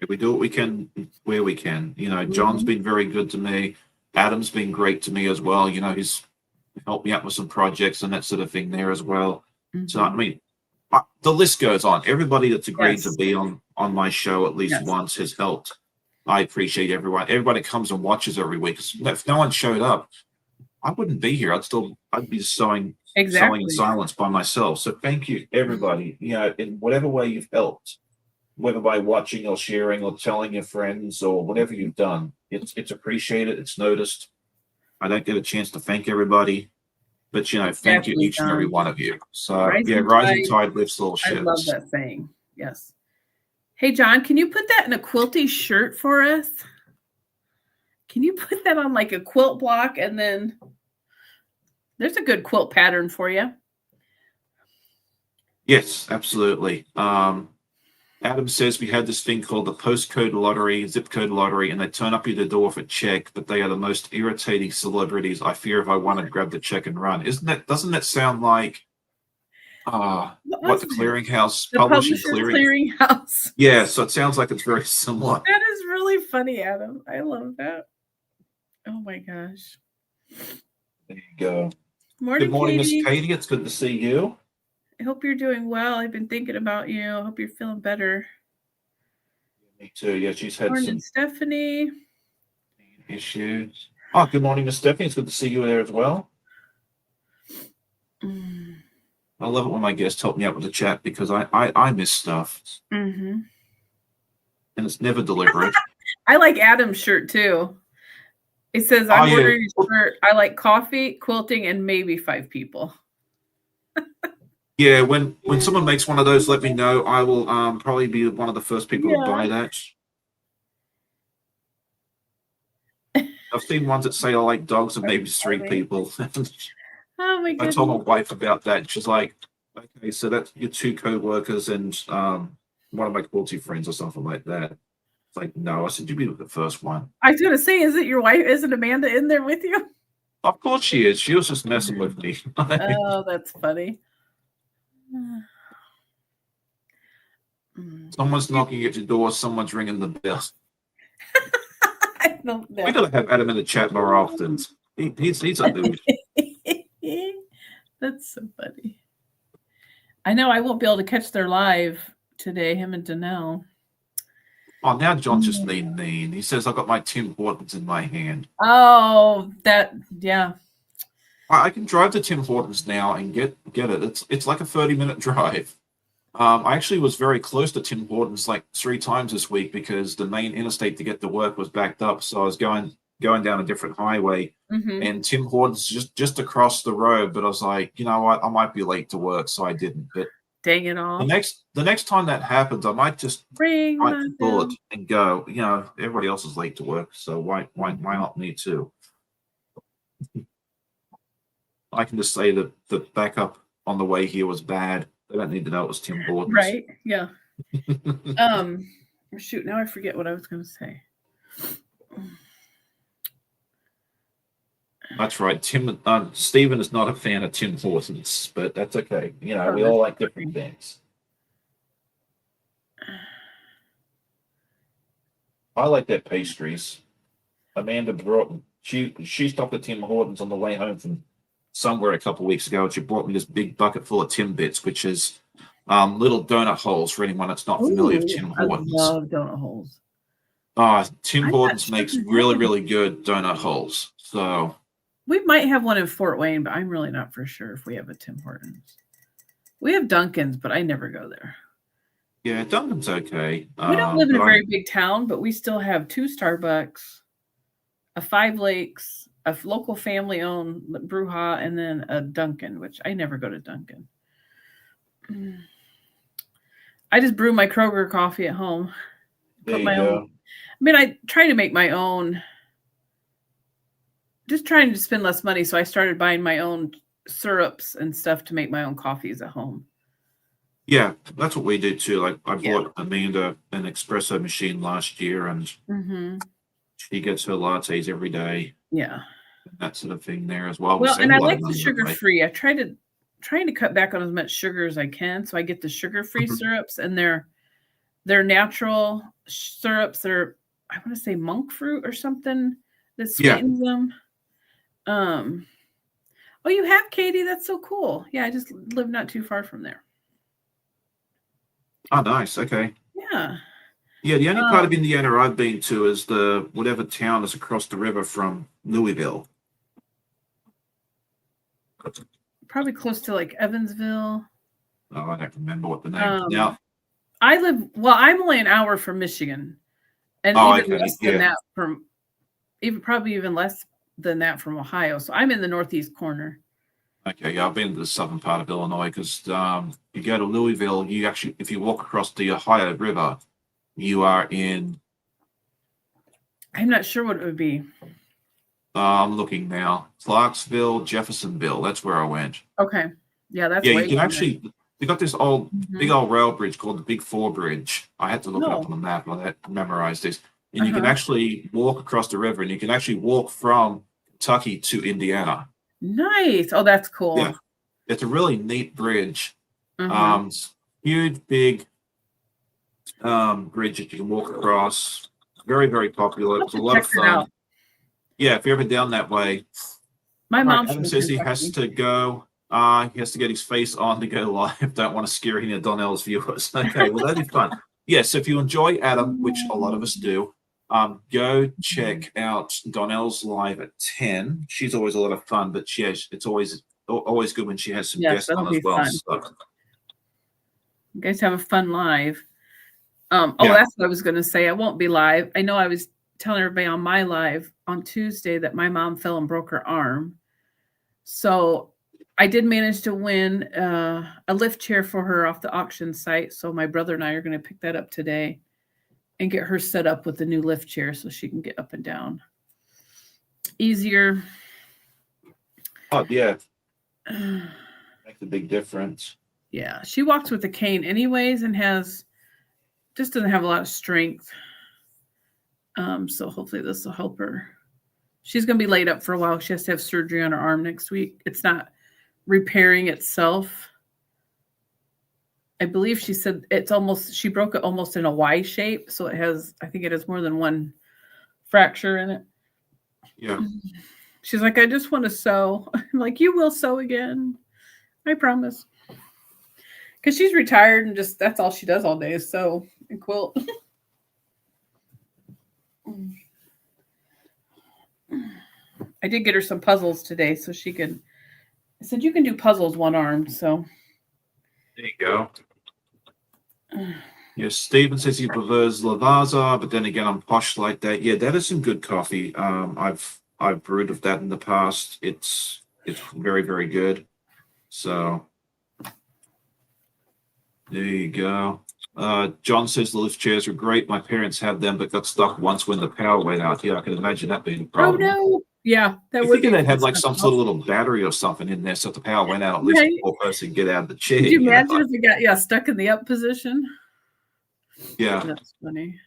We do what we can where we can. You know, John's been very good to me. Adam's been great to me as well. You know, he's helped me out with some projects and that sort of thing there as well. So I mean, the list goes on. Everybody that's agreed to be on my show at least once has helped. I appreciate everyone. Everybody comes and watches every week. If no one showed up, I wouldn't be here. I'd be sewing in silence by myself. So thank you, everybody. You know, in whatever way you've helped, whether by watching or sharing or telling your friends or whatever you've done, it's appreciated. It's noticed. I don't get a chance to thank everybody, but you know, thank you each and every one of you. So rising tide lifts all ships. I love that saying. Yes. Hey, John, can you put that in a quilty shirt for us? Can you put that on like a quilt block, and then there's a good quilt pattern for you? Yes, absolutely. Adam says we had this thing called the postcode lottery, zip code lottery, and they turn up at the door for check, but they are the most irritating celebrities. I fear if I want to grab the check and run. Doesn't that sound like what the clearinghouse, the publishing clearinghouse? Yeah, so it sounds like it's very similar. That is really funny, Adam. I love that. Oh my gosh. There you go. Good morning, Miss Katie. It's good to see you. I hope you're doing well. I've been thinking about you. I hope you're feeling better. Me too. Yeah, she's had some Stephanie issues. Oh, good morning, Miss Stephanie. It's good to see you there as well. I love it when my guests help me out with the chat because I miss stuff. And it's never deliberate. I like Adam's shirt too. It says, I'm ordering a shirt. I like coffee, quilting, and maybe 5 people. Yeah, when someone makes one of those, let me know. I will probably be one of the first people to buy that. I've seen ones that say I like dogs and maybe 3 people. Oh my goodness. I told my wife about that. She's like, okay, so that's your 2 co-workers and one of my quilty friends or something like that. It's like, no, I said, you'd be the first one. I was going to say, is it your wife? Isn't Amanda in there with you? Of course she is. She was just messing with me. Oh, that's funny. Someone's knocking at your door. Someone's ringing the bell. We gotta have Adam in the chat more often. He's a dude. That's so funny. I know I won't be able to catch their live today. Him and Danelle. Oh, now John's just mean. He says I got my Tim Hortons in my hand. Oh, yeah. I can drive to Tim Hortons now and get it. It's like a 30-minute drive. I actually was very close to Tim Hortons like 3 times this week because the main interstate to get to work was backed up. So I was going down a different highway, Mm-hmm. and Tim Hortons just across the road. But I was like, you know what, I might be late to work, so I didn't. But Dang it all. the next time that happens, I might just Bring bite my the bullet bill. and go. You know, everybody else is late to work, so why not me too? I can just say that the backup on the way here was bad. They don't need to know it was Tim Hortons. Right. Yeah. Shoot, now I forget what I was going to say. That's right. Stephen is not a fan of Tim Hortons, but that's okay. You know, Oh, we all like different things. I like their pastries. Amanda brought she stopped at Tim Hortons on the way home from somewhere a couple of weeks ago, and she brought me this big bucket full of Timbits, which is little donut holes for anyone that's not familiar with Ooh, Tim I Hortons. love donut holes. Tim I'm not Hortons sure makes if we have really, one. really good donut holes. So We might have one in Fort Wayne, but I'm really not for sure if we have a Tim Hortons. We have Dunkin's, but I never go there. yeah, Dunkin's okay. We don't live in But a very big town, but we still have 2 Starbucks, a Five Lakes, a local family-owned Brewha, and then a Dunkin', which I never go to Dunkin'. I just brew my Kroger coffee at home. there Put you my own. go. I mean, I try to make my own. Just trying to spend less money, so I started buying my own syrups and stuff to make my own coffees at home. Yeah, that's what we do too. Like I Yeah. bought Amanda an espresso machine last year, and Mm-hmm. she gets her lattes every day, Yeah. that sort of thing there as well. We Well, save and a I lot like of the money that sugar way. free. Trying to cut back on as much sugar as I can, so I get the sugar free Mhm. syrups, and they're natural syrups. They're, I want to say, monk fruit or something that Yeah. sweetens them. Oh, you have, Katie? That's so cool. Yeah, I just live not too far from there. Oh, nice. Okay. Yeah. Yeah, the only part of Um, Indiana I've been to is the whatever town is across the river from Louisville. Probably close to like Evansville. Oh, I don't remember what the name is now. I'm only an hour from Michigan, and Oh, even okay. less than Yeah. that from, even less than that from Ohio. So I'm in the northeast corner. Okay. Yeah, I've been to the southern part of Illinois because you go to Louisville, you actually, if you walk across the Ohio River, you are in. I'm not sure what it would be. I'm looking now. Clarksville, Jeffersonville. That's where I went. Okay. Yeah, that's Yeah, way you can from actually. They got this big there. old rail bridge called the Big Four Bridge. I had to look it up No. on the map. I had to memorize this. And you can Uh-huh. actually walk across the river, and you can actually walk from Kentucky to Indiana. Nice. Oh, that's cool. Yeah, it's a really neat bridge. Uh-huh. Huge, big bridge that you can walk across. Very, very popular. I'll It have was a to lot check of that fun. out. Yeah, if you're ever down that way. My All right, mom's Adam from says he has Kentucky. to go. He has to get his face on to go live. Don't want to scare any of Donnell's viewers. Okay, well, that'd be fun. Yes, if you enjoy Adam, which a lot of us do, go check out Donnell's live at 10. She's always a lot of fun, but it's always good when she has some Yes, guests that'll on as be well. fun. So, You guys have a fun live. yeah. That's what I was going to say. I won't be live. I know I was telling everybody on my live on Tuesday that my mom fell and broke her arm. So I did manage to win a lift chair for her off the auction site. So my brother and I are going to pick that up today and get her set up with the new lift chair so she can get up and down easier. Oh, yeah. Makes a big difference. Yeah, she walks with a cane anyways and just doesn't have a lot of strength. So hopefully this will help her. She's going to be laid up for a while. She has to have surgery on her arm next week. It's not repairing itself. I believe she said she broke it almost in a Y shape. So I think it has more than one fracture in it. Yeah. She's like, I just want to sew. I'm like, you will sew again. I promise. Because she's retired and just that's all she does all day is sew and quilt. I did get her some puzzles today so I said, you can do puzzles one arm. So There you go. Yes, Stephen says he prefers Lavazza, but then again, I'm posh like that. Yeah, that is some good coffee. I've brewed of that in the past. It's very, very good. So there you go. John says the lift chairs are great. My parents had them, but got stuck once when the power went out. Yeah, I can imagine that being a Oh problem. no. Yeah, that You would think be they had like fun some stuff. sort of little battery or something in there, so if the power went out, at least Right. the poor person could get out of the chair. Could you You know? imagine if it got stuck in the up position? Yeah. That's funny.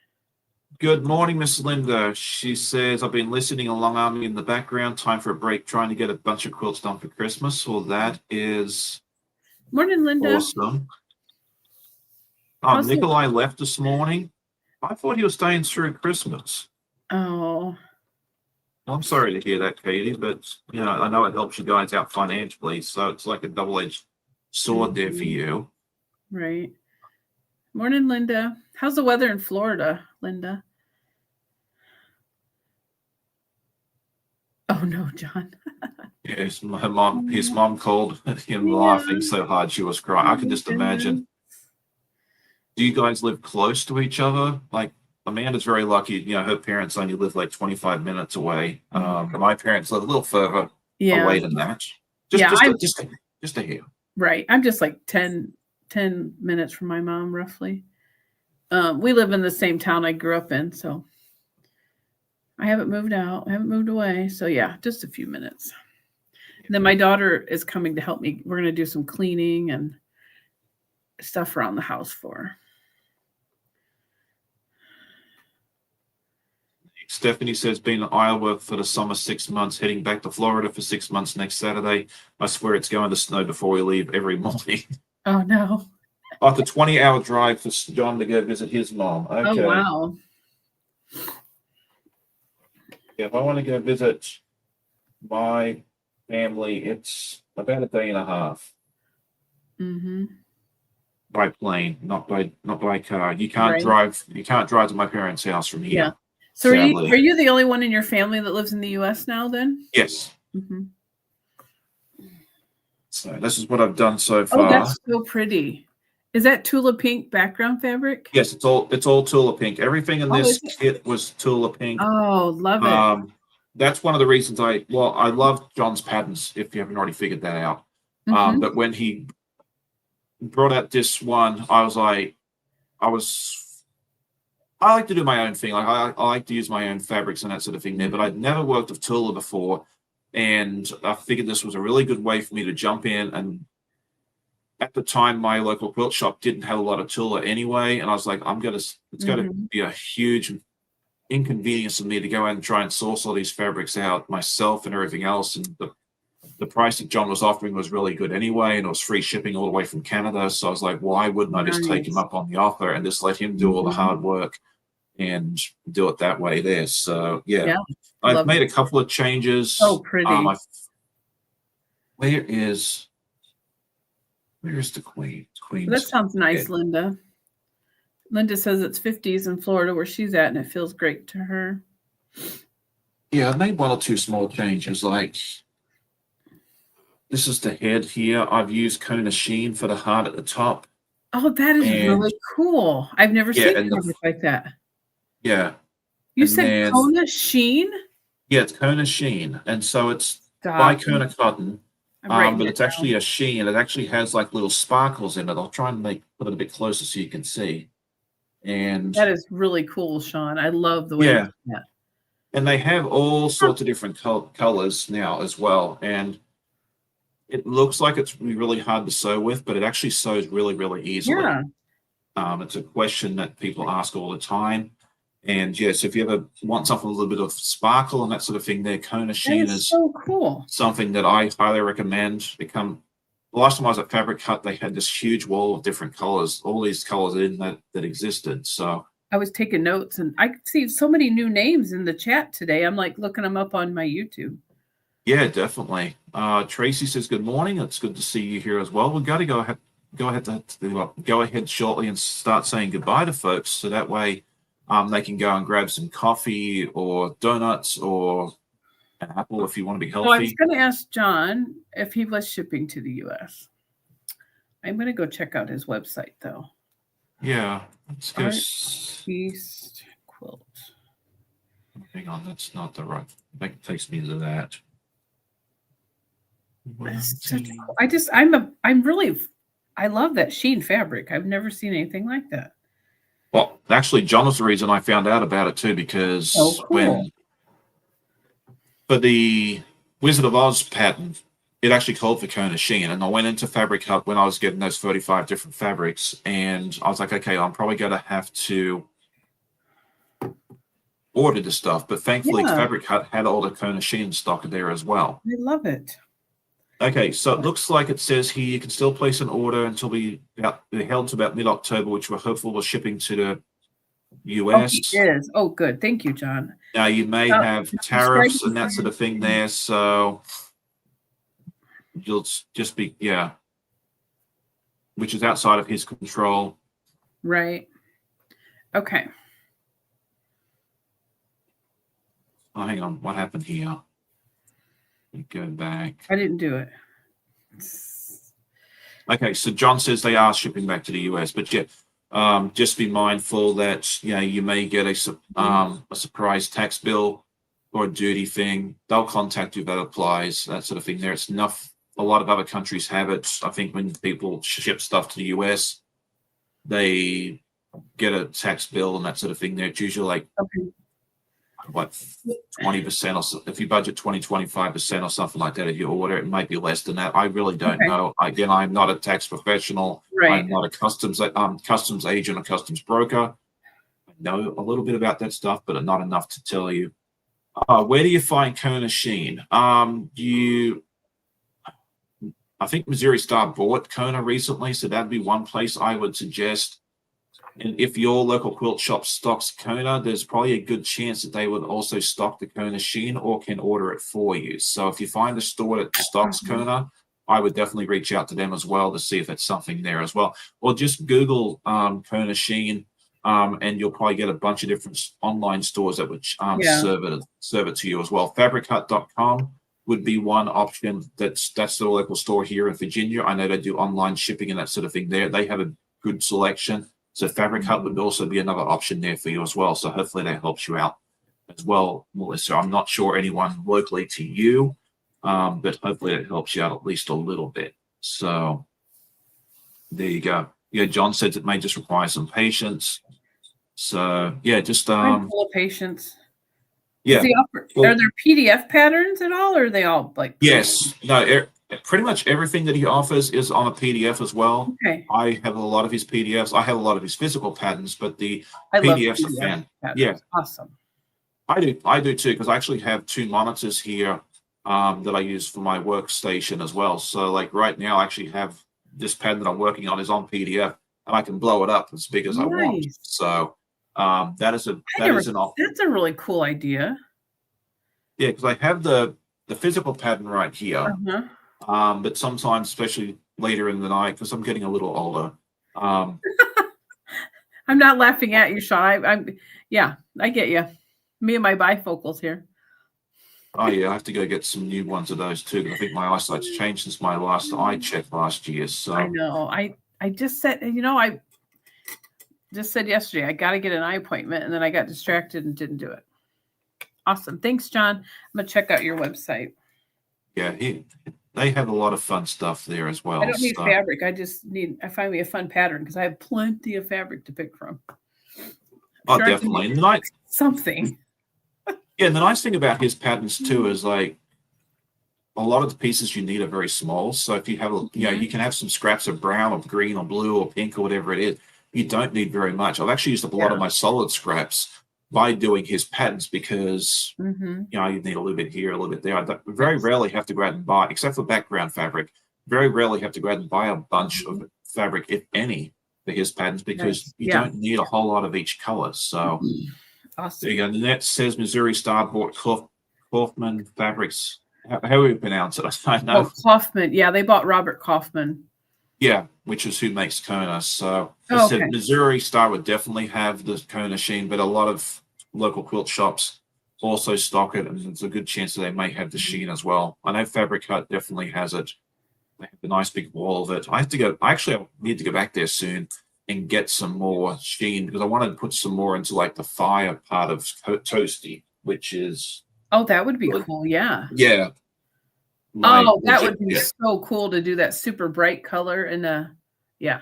Good morning, Miss Linda. She says, I've been listening along Army in the background. Time for a break, trying to get a bunch of quilts done for Christmas. Well, that is Morning, Linda. awesome. How's it? Nikolai left this morning. I thought he was staying through Christmas. Oh, Well, I'm sorry to hear that, Katie, but you know, I know it helps you guys out financially, so it's like a double-edged sword there for you. right. Morning, Linda. How's the weather in Florida, Linda? Oh no, John. Yes, his mom called him laughing so hard she was crying. I can just imagine. Do you guys live close to each other? Like Amanda's very lucky, you know, her parents only live like 25 minutes away. My parents live a little further away than that. Just a hair. Right. I'm just like 10 minutes from my mom, roughly. We live in the same town I grew up in, so I haven't moved out. I haven't moved away. So yeah, just a few minutes. And then my daughter is coming to help me. We're going to do some cleaning and stuff around the house for her. Stephanie says, been in Iowa for the summer 6 months, heading back to Florida for 6 months next Saturday. I swear it's going to snow before we leave every morning. Oh, no. After 20-hour drive for John to go visit his mom. Okay. Oh, wow. Yeah, if I want to go visit my family, it's about a day and a half. Mm-hmm. By plane, not by car. You can't drive to my parents' house from here. Yeah. So are you the only one in your family that lives in the US now then? Yes. Mm-hmm. So this is what I've done so far. Oh, that's so pretty. Is that Tula Pink background fabric? Yes, it's all Tula Pink. Everything in this kit was Tula Pink. Oh, love it. That's one of the reasons I love John's patterns, if you haven't already figured that out. But when he brought out this one, I like to do my own thing. Like I like to use my own fabrics and that sort of thing there, but I'd never worked with Tula before. And I figured this was a really good way for me to jump in. And at the time, my local quilt shop didn't have a lot of Tula anyway. And I was like, it's going to be a huge inconvenience for me to go out and try and source all these fabrics out myself and everything else. And the price that John was offering was really good anyway, and it was free shipping all the way from Canada. So I was like, why wouldn't I just take him up on the offer and just let him do all the hard work and do it that way there? So yeah. I've made a couple of changes. Oh, pretty. Where is the queen? That sounds nice, Linda. Linda says it's 50s in Florida where she's at, and it feels great to her. Yeah, I made one or two small changes, like this is the head here. I've used Kona sheen for the heart at the top. Oh, that is really cool. I've never seen fabric like that. Yeah. You said Kona sheen? Yeah, it's Kona sheen. And so it's by Kona cotton. But it's actually a sheen. It actually has like little sparkles in it. I'll try and put it a bit closer so you can see. And that is really cool, Sean. I love the way you do that. And they have all sorts of different colors now as well. And it looks like it's really hard to sew with, but it actually sews really, really easily. Yeah. It's a question that people ask all the time. And yes, if you ever want something with a little bit of sparkle and that sort of thing, there, Kona sheen is so cool. Something that I highly recommend. The last time I was at Fabric Hut, they had this huge wall of different colors, all these colors in that existed. So I was taking notes, and I could see so many new names in the chat today. I'm like looking them up on my YouTube. Yeah, definitely. Tracy says, good morning. It's good to see you here as well. We've got to go ahead shortly and start saying goodbye to folks. So that way they can go and grab some coffee or donuts or an apple if you want to be healthy. So I was going to ask John if he was shipping to the U.S. I'm going to go check out his website, though. Yeah, let's go. Artiste quilt. Hang on, that's not the right. That takes me to that. I love that sheen fabric. I've never seen anything like that. Well, actually, John was the reason I found out about it too, because Oh, cool. for the Wizard of Oz pattern, it actually called for Kona Sheen, and I went into Fabric Hut when I was getting those 35 different fabrics, and I was like, okay, I'm probably going to have to order the stuff, but thankfully Yeah, Fabric Hut had all the Kona Sheen stock there as well. I love it. Okay, so it looks like it says here you can still place an order until they're held to about mid-October, which we're hopeful we're shipping to the Oh, US. he is. Oh, good. Thank you, John. Now you may have tariffs and that sort of thing there, so you'll just be which is outside of his control. Right. Okay. Oh, hang on, what happened here? Go back. I didn't do it. Okay, so John says they are shipping back to the US, but just be mindful that you may get a surprise tax bill or a duty thing. They'll contact you if that applies, that sort of thing. There, it's enough. A lot of other countries have it. I think when people ship stuff to the US, they get a tax bill and that sort of thing. There, it's usually like what 20% or so. If you budget 25% or something like that, if you order, it might be less than that. I really don't know. Again, I'm not a tax professional. Right. I'm not a customs agent or customs broker. I know a little bit about that stuff, but not enough to tell you. Where do you find Kona Sheen? I think Missouri Star bought Kona recently, so that'd be one place I would suggest. And if your local quilt shop stocks Kona, there's probably a good chance that they would also stock the Kona Sheen or can order it for you. So if you find a store that stocks Kona, I would definitely reach out to them as well to see if it's something there as well. Or just Google Kona Sheen, and you'll probably get a bunch of different online stores that would serve it to you as well. FabricHut.com would be one option. That's the local store here in Virginia. I know they do online shipping and that sort of thing there. They have a good selection. So Fabric Hut would also be another option there for you as well. So hopefully that helps you out as well, Melissa. I'm not sure anyone locally to you, but hopefully it helps you out at least a little bit. So there you go. Yeah, John says it may just require some patience. So just I'm full of patience. Yeah. Are there PDF patterns at all, or are they all like? Yes. No. Pretty much everything that he offers is on a PDF as well. Okay. I have a lot of his PDFs. I have a lot of his physical patterns, but the I PDFs love are fan. patterns. Yeah, Awesome. I do too, because I actually have two monitors here that I use for my workstation as well. So like right now, I actually have this pattern that I'm working on is on PDF, and I can blow it up as big as I want. So that's a really cool idea. Yeah, because I have the physical pattern right here. But sometimes, especially later in the night, because I'm getting a little older. I'm not laughing at you, Sean. I get you. Me and my bifocals here. Oh yeah, I have to go get some new ones of those too. Because I think my eyesight's changed since my last eye check last year. So I know. I just said, I just said yesterday I got to get an eye appointment, and then I got distracted and didn't do it. Awesome. Thanks, John. I'm gonna check out your website. Yeah, they have a lot of fun stuff there as well. I don't need fabric. I find me a fun pattern because I have plenty of fabric to pick from. Definitely. Something. Yeah, and the nice thing about his patterns too is like a lot of the pieces you need are very small. So if you have you can have some scraps of brown or green or blue or pink or whatever it is. You don't need very much. I've actually used up a lot of my solid scraps by doing his patterns because you need a little bit here, a little bit there. I very rarely have to go out and buy, except for background fabric, very rarely have to go out and buy a bunch of fabric, if any, for his patterns because you don't need a whole lot of each color. So awesome. There you go. The net says Missouri Star bought Kaufman Fabrics. How do we pronounce it? I know. Oh, Kaufman. Yeah, they bought Robert Kaufman. Yeah, which is who makes Kona. So said Missouri Star would definitely have the Kona Sheen, but a lot of local quilt shops also stock it, and there's a good chance that they may have the Sheen as well. I know Fabric Hut definitely has it. They have a nice big wall of it. I need to go back there soon and get some more sheen because I wanted to put some more into like the fire part of toasty, which is that would be cool. Yeah. Yeah. That would be so cool to do that super bright color yeah.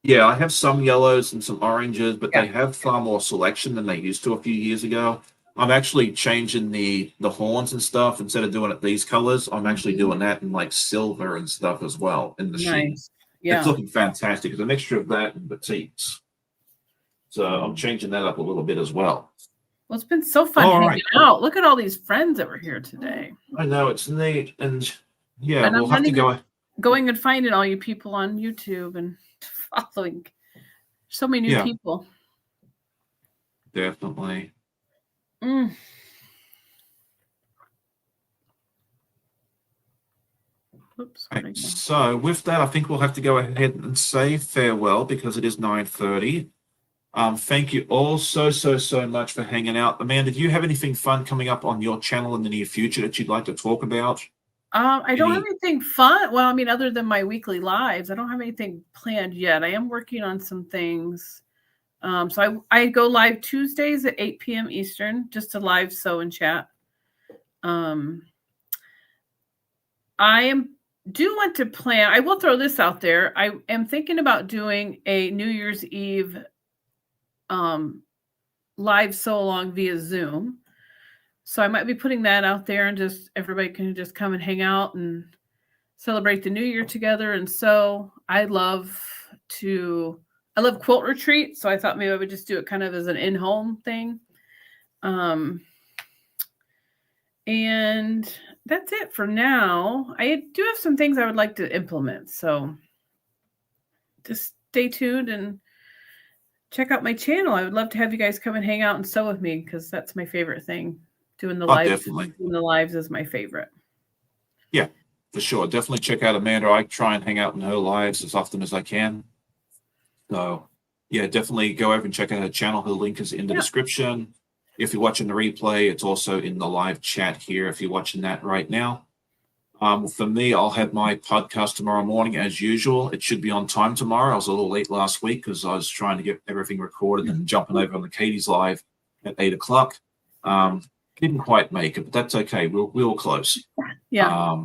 Yeah, I have some yellows and some oranges, but they have far more selection than they used to a few years ago. I'm actually changing the horns and stuff. Instead of doing it these colors, I'm actually doing that in like silver and stuff as well in the sheen. Yeah. It's looking fantastic. It's a mixture of that and batiks. So I'm changing that up a little bit as well. Well, it's been so fun hanging out. Look at all these friends that were here today. I know, it's neat. And yeah, and we'll have to going and finding all you people on YouTube and following so many new people. Definitely. Oops. Right. So with that, I think we'll have to go ahead and say farewell because it is 9:30. Thank you all so much for hanging out. Amanda, do you have anything fun coming up on your channel in the near future that you'd like to talk about? I don't have anything fun. Well, I mean, other than my weekly lives, I don't have anything planned yet. I am working on some things. So I go live Tuesdays at 8 p.m. Eastern, just to live sew and chat. Do want to plan. I will throw this out there. I am thinking about doing a New Year's Eve live sew along via Zoom. So I might be putting that out there and just everybody can just come and hang out and celebrate the new year together. And so I love quilt retreat. So I thought maybe I would just do it kind of as an in-home thing. And that's it for now. I do have some things I would like to implement. So just stay tuned and check out my channel. I would love to have you guys come and hang out and sew with me because that's my favorite thing. Doing the lives. Definitely. Doing the lives is my favorite. Yeah, for sure. Definitely check out Amanda. I try and hang out in her lives as often as I can. So yeah, definitely go over and check out her channel. Her link is in the description. If you're watching the replay, it's also in the live chat here if you're watching that right now. For me, I'll have my podcast tomorrow morning as usual. It should be on time tomorrow. I was a little late last week because I was trying to get everything recorded and jumping over on the Katie's live at 8 o'clock. Didn't quite make it, but that's okay. We were close. Yeah.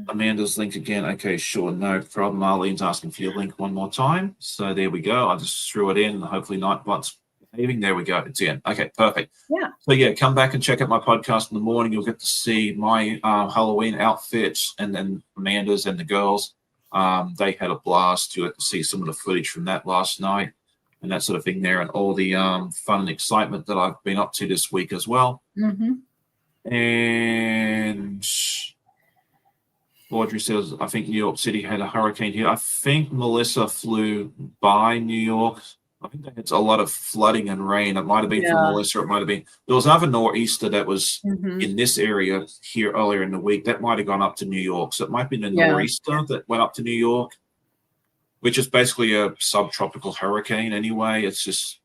Amanda's link again. Okay, sure, no problem. Arlene's asking for your link one more time. So there we go. I just threw it in. Hopefully Nightbot's behaving. There we go. It's in. Okay, perfect. Yeah. So yeah, come back and check out my podcast in the morning. You'll get to see my Halloween outfits and then Amanda's and the girls. They had a blast. You had to see some of the footage from that last night and that sort of thing there and all the fun and excitement that I've been up to this week as well. And Audrey says, I think New York City had a hurricane here. I think Melissa flew by New York. I think it's a lot of flooding and rain. It might have been from Melissa. It might have been. There was another nor'easter that was in this area here earlier in the week. That might have gone up to New York. So it might be the nor'easter that went up to New York, which is basically a subtropical hurricane anyway. It's just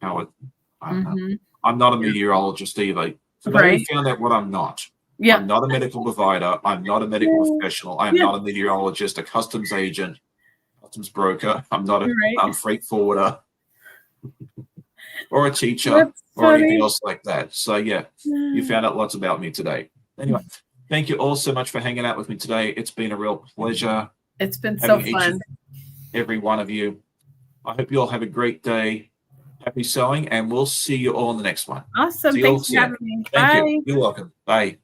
how it, I don't know. I'm not a meteorologist either. So they found out what I'm not. Yeah. I'm not a medical provider. I'm not a medical professional. I'm not a meteorologist, a customs agent, customs broker. I'm not a freight forwarder or a teacher or anything else like that. So yeah, you found out lots about me today. Anyway, thank you all so much for hanging out with me today. It's been a real pleasure. It's been so fun. Every one of you. I hope you all have a great day. Happy sewing, and we'll see you all in the next one. Awesome. Thanks for having me. Thank you. You're welcome. Bye.